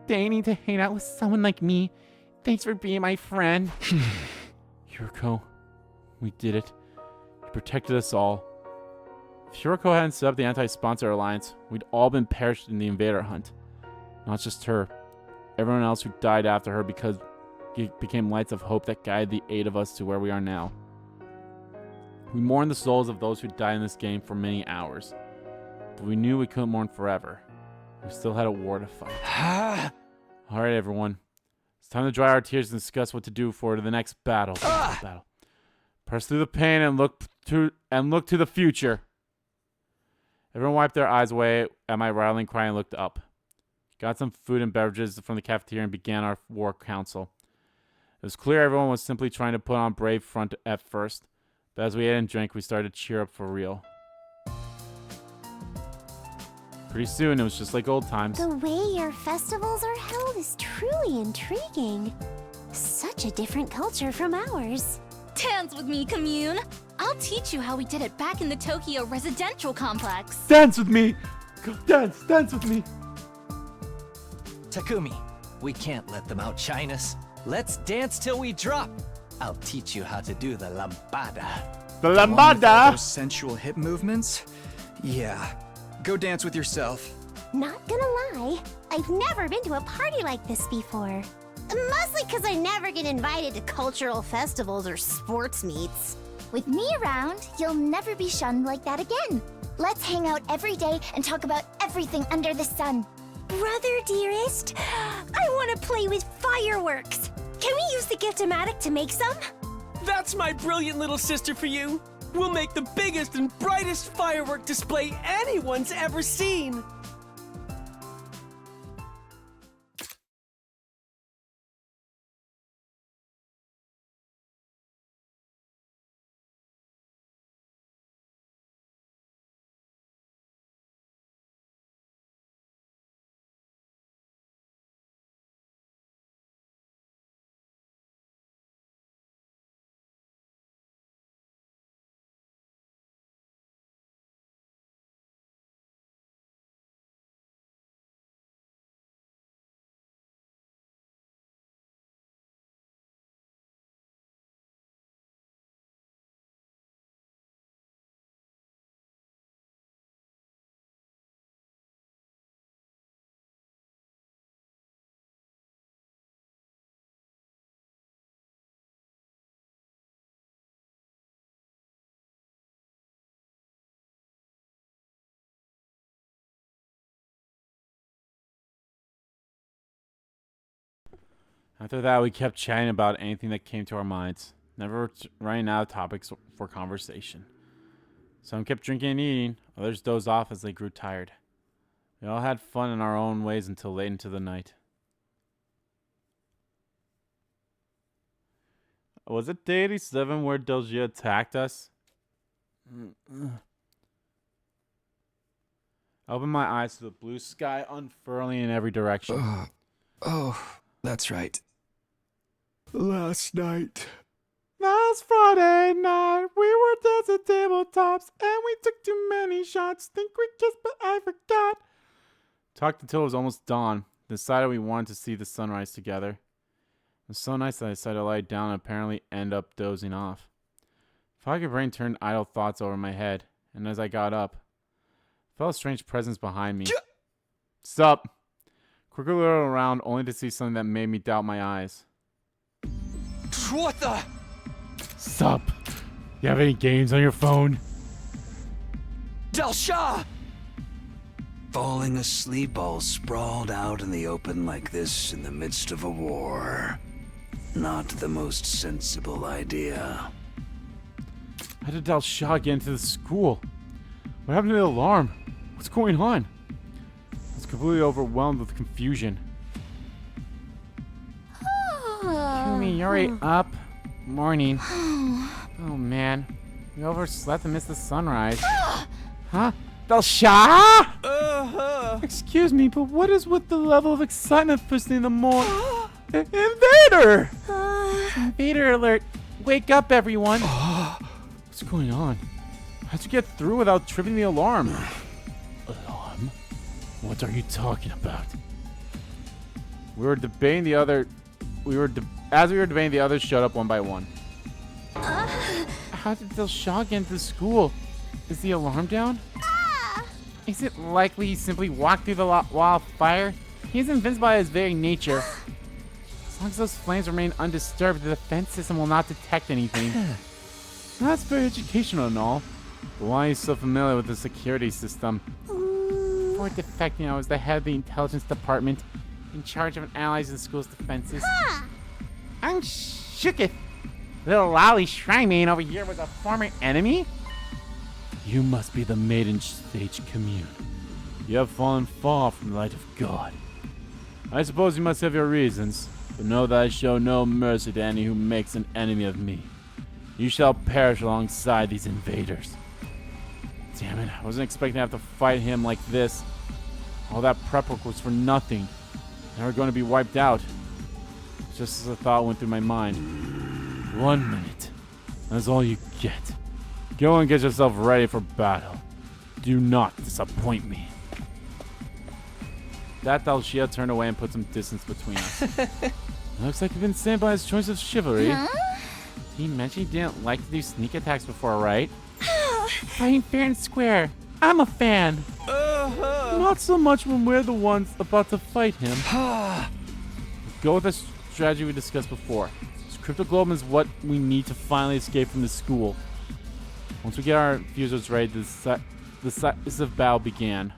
deigning to hang out with someone like me. Thanks for being my friend. Hiroko, we did it. You protected us all. If Hiroko hadn't set up the anti-sponsor alliance, we'd all been perished in the invader hunt. Not just her. Everyone else who died after her because it became lights of hope that guided the 8 of us to where we are now. We mourned the souls of those who died in this game for many hours. But we knew we couldn't mourn forever. We still had a war to fight. Alright, everyone. It's time to dry our tears and discuss what to do for the next battle. Press through the pain and look to the future. Everyone wiped their eyes away at my rattling cry and looked up. Got some food and beverages from the cafeteria and began our war council. It was clear everyone was simply trying to put on a brave front at first, but as we ate and drank, we started to cheer up for real. Pretty soon, it was just like old times. The way your festivals are held is truly intriguing. Such a different culture from ours. Dance with me, Commune. I'll teach you how we did it back in the Tokyo residential complex. Dance with me! Go dance with me! Takumi, we can't let them outshine us. Let's dance till we drop. I'll teach you how to do the lambada. The lambada? Those sensual hip movements? Yeah. Go dance with yourself. Not gonna lie, I've never been to a party like this before. Mostly because I never get invited to cultural festivals or sports meets. With me around, you'll never be shunned like that again. Let's hang out every day and talk about everything under the sun. Brother dearest, I want to play with fireworks. Can we use the Giftomatic to make some? That's my brilliant little sister for you. We'll make the biggest and brightest firework display anyone's ever seen. After that, we kept chatting about anything that came to our minds, never running out of topics for conversation. Some kept drinking and eating, others dozed off as they grew tired. We all had fun in our own ways until late into the night. Was it day 87 where Delgia attacked us? I opened my eyes to the blue sky unfurling in every direction. Oh, that's right. Last night. Last Friday night, we were dancing tabletops, and we took too many shots. Think we kissed, but I forgot. Talked until it was almost dawn. Decided we wanted to see the sunrise together. It was so nice that I decided to lie down and apparently end up dozing off. Foggy brain turned idle thoughts over my head, and as I got up, I felt a strange presence behind me. Sup? Quickly looked around only to see something that made me doubt my eyes. What the? Sup? You have any games on your phone? Delsha! Falling asleep all sprawled out in the open like this in the midst of a war. Not the most sensible idea. How did Delsha get into the school? What happened to the alarm? What's going on? I was completely overwhelmed with confusion. Takumi, you already up? Morning. Oh man, we overslept and missed the sunrise. Huh? Delsha? Excuse me, but what is with the level of excitement first thing in the morning? Invader! Invader alert! Wake up, everyone! What's going on? How'd you get through without tripping the alarm? Alarm? What are you talking about? We were debating the other... As we were debating, the others showed up one by one. How did Delsha get into school? Is the alarm down? Is it likely he simply walked through the wall of fire? He is invincible by his very nature. As long as those flames remain undisturbed, the defense system will not detect anything. That's very educational and all. But why are you so familiar with the security system? Before defecting, I was the head of the intelligence department, in charge of analyzing the school's defenses. I'm shooketh. Little lolly shrine main over here was a former enemy? You must be the maiden stage commune. You have fallen far from the light of God. I suppose you must have your reasons, but know that I show no mercy to any who makes an enemy of me. You shall perish alongside these invaders. Damn it, I wasn't expecting to have to fight him like this. All that prep work was for nothing. They were going to be wiped out. Just as a thought went through my mind. 1 minute. That's all you get. Go and get yourself ready for battle. Do not disappoint me. That Delsha turned away and put some distance between us. Looks like you've been saved by his choice of chivalry. Huh? He mentioned he didn't like to do sneak attacks before, right? Fighting fair and square. I'm a fan. Not so much when we're the ones about to fight him. Go with the strategy we discussed before. This cryptoglobe is what we need to finally escape from this school. Once we get our fusers ready, the decisive battle began.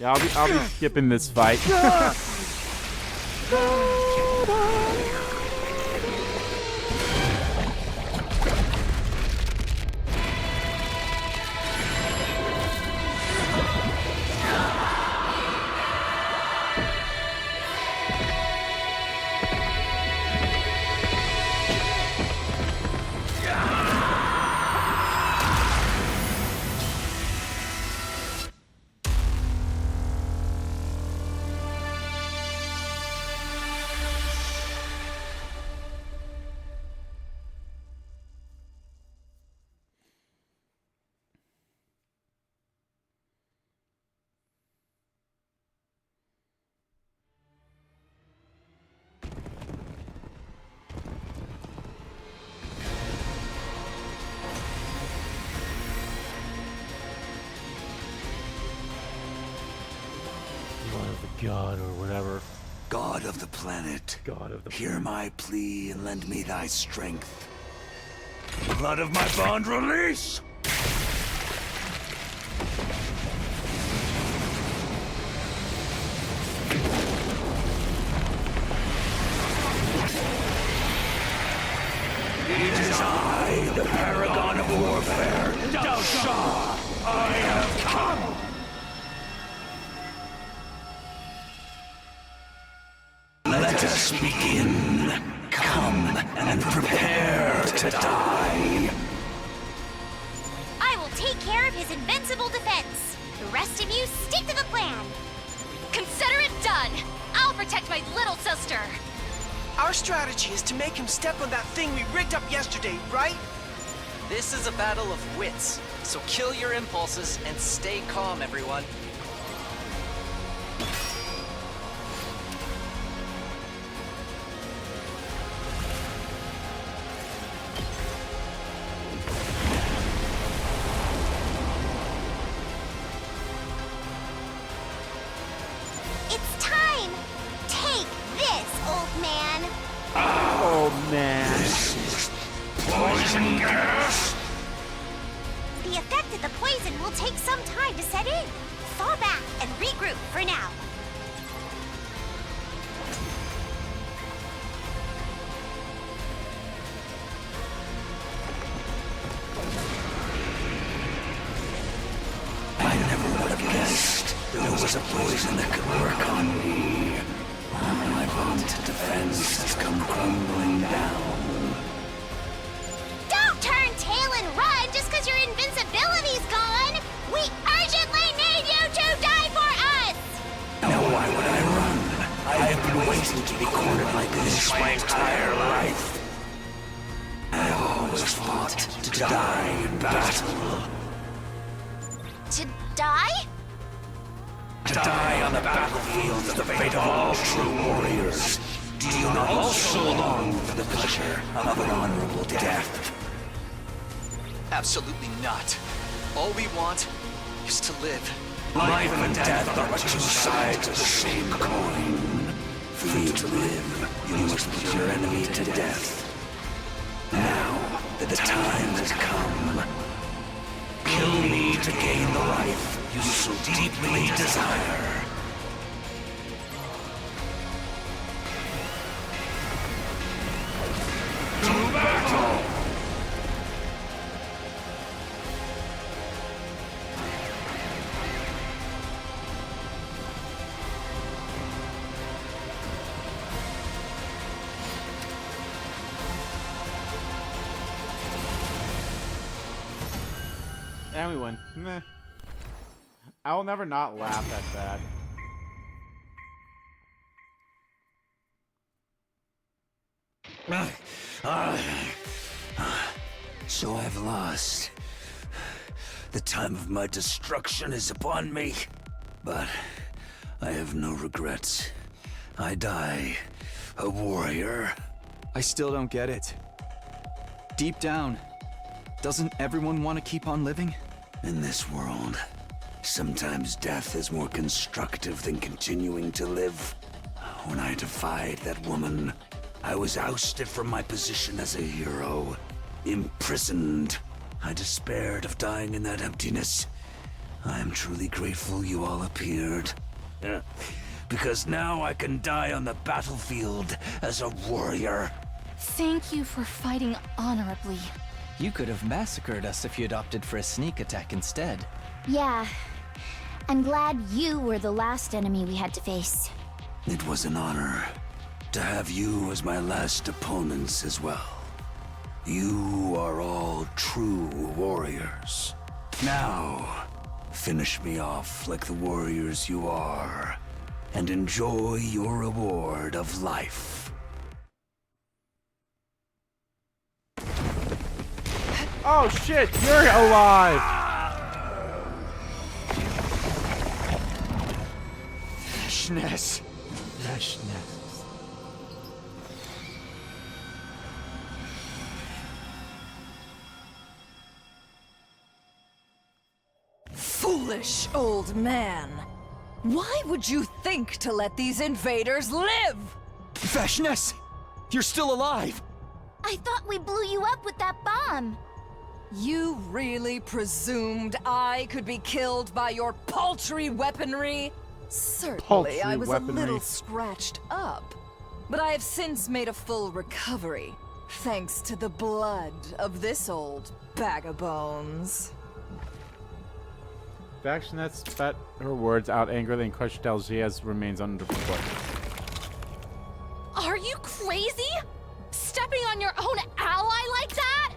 Yeah, I'll be skipping this fight. God or whatever. God of the planet, God of the hear my plea and lend me thy strength. Blood of my bond release! It is I, the paragon of warfare, Delsha! I have come! Let Let us begin. Come and prepare to die. I will take care of his invincible defense. The rest of you stick to the plan. Consider it done! I'll protect my little sister! Our strategy is to make him step on that thing we rigged up yesterday, right? This is a battle of wits, so kill your impulses and stay calm, everyone. It's time! Take this, old man! Oh man. Poison gas? The effect of the poison will take some time to set in. Fall back and regroup for now. I never would have guessed there was a poison that could work on me. My vaunted defense has come crumbling down. Don't turn tail and run just because your invincibility's gone! We urgently need you to die for us! Now why would I run? I have been waiting to be cornered like this my entire life. I have always fought to die in battle. To die? To die on the battlefield is the fate of all true warriors. Do you not also long for the pleasure of an honorable death? Absolutely not. All we want is to live. Life and death are but two sides of the same coin. For you to live, you must put your enemy to death. Now that the time has come, kill me to gain the life you so deeply desire. To battle! And we win. Meh. I will never not laugh at that. So I've lost. The time of my destruction is upon me. But I have no regrets. I die a warrior. I still don't get it. Deep down, doesn't everyone want to keep on living? In this world, sometimes death is more constructive than continuing to live. When I defied that woman, I was ousted from my position as a hero. Imprisoned. I despaired of dying in that emptiness. I am truly grateful you all appeared. Because now I can die on the battlefield as a warrior. Thank you for fighting honorably. You could have massacred us if you'd opted for a sneak attack instead. Yeah. I'm glad you were the last enemy we had to face. It was an honor to have you as my last opponents as well. You are all true warriors. Now, finish me off like the warriors you are, and enjoy your reward of life. Oh shit, you're alive! Freshness. Foolish old man. Why would you think to let these invaders live? Freshness! You're still alive! I thought we blew you up with that bomb. You really presumed I could be killed by your paltry weaponry? Certainly, I was a little scratched up. But I have since made a full recovery, thanks to the blood of this old bag of bones. Vaccinet spat her words out angrily and crushed Dalgia's remains under foot. Are you crazy? Stepping on your own ally like that?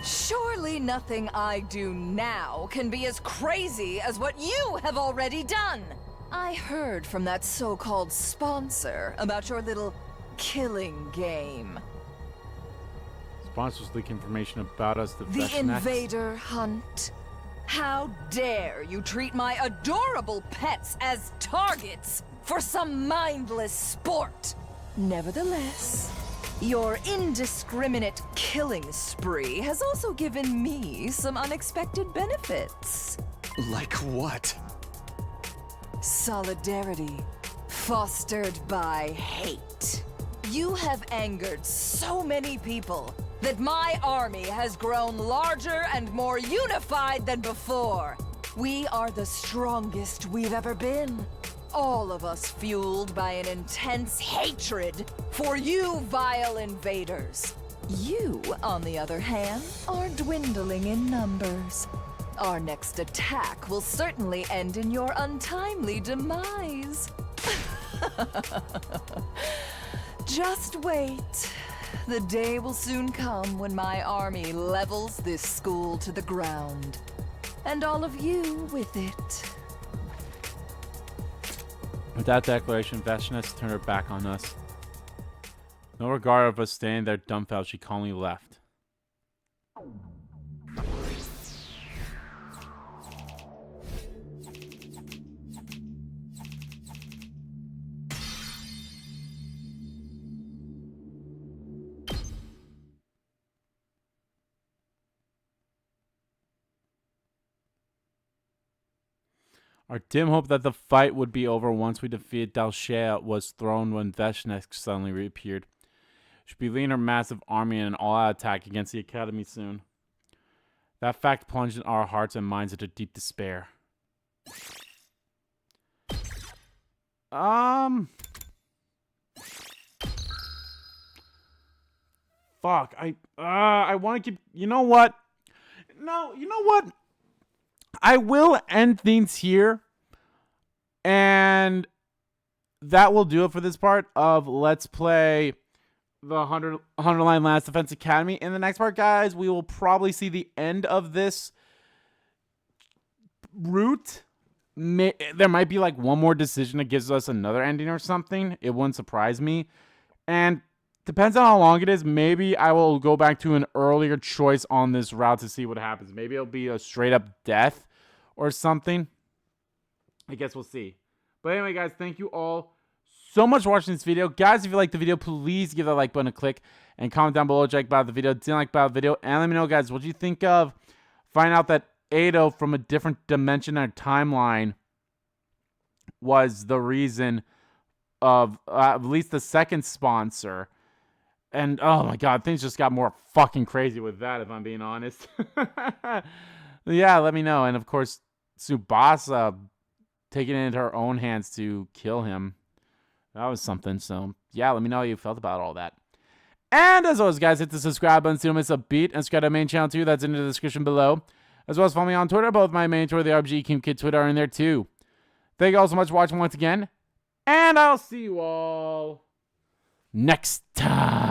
Surely nothing I do now can be as crazy as what you have already done. I heard from that so-called sponsor about your little killing game. Sponsors leak information about us. The invader hunt. How dare you treat my adorable pets as targets for some mindless sport? Nevertheless, your indiscriminate killing spree has also given me some unexpected benefits. Like what? Solidarity, fostered by hate. You have angered so many people that my army has grown larger and more unified than before. We are the strongest we've ever been. All of us fueled by an intense hatred for you vile invaders. You, on the other hand, are dwindling in numbers. Our next attack will certainly end in your untimely demise. Just wait. The day will soon come when my army levels this school to the ground. And all of you with it. With that declaration, Veshness turned her back on us. No regard of us standing there dumbfounded, she calmly left. Our dim hope that the fight would be over once we defeated Dalshea was thrown when Veshnesk suddenly reappeared. She'd be leading her massive army in an all-out attack against the Academy soon. That fact plunged our hearts and minds into deep despair. Fuck, I want to keep, you know what? No, you know what? I will end things here, and that will do it for this part of Let's Play the 100 Line Last Defense Academy. In the next part, guys, we will probably see the end of this route. There might be like one more decision that gives us another ending or something. It wouldn't surprise me. And depends on how long it is. Maybe I will go back to an earlier choice on this route to see what happens. Maybe it'll be a straight up death or something. I guess we'll see. But anyway, guys, thank you all so much for watching this video. Guys, if you liked the video, please give that like button a click and comment down below what you like about the video, didn't like about the video, and let me know, guys, what you think of finding out that Ado from a different dimension or timeline was the reason of at least the second sponsor. And oh my god, things just got more fucking crazy with that, if I'm being honest. Yeah, let me know. And of course, Tsubasa taking it into her own hands to kill him. That was something. So yeah, let me know how you felt about all that. And as always, guys, hit the subscribe button so you don't miss a beat. And subscribe to our main channel too. That's in the description below. As well as follow me on Twitter. Both my main Twitter, the RBG King Kid Twitter, are in there too. Thank you all so much for watching once again. And I'll see you all next time.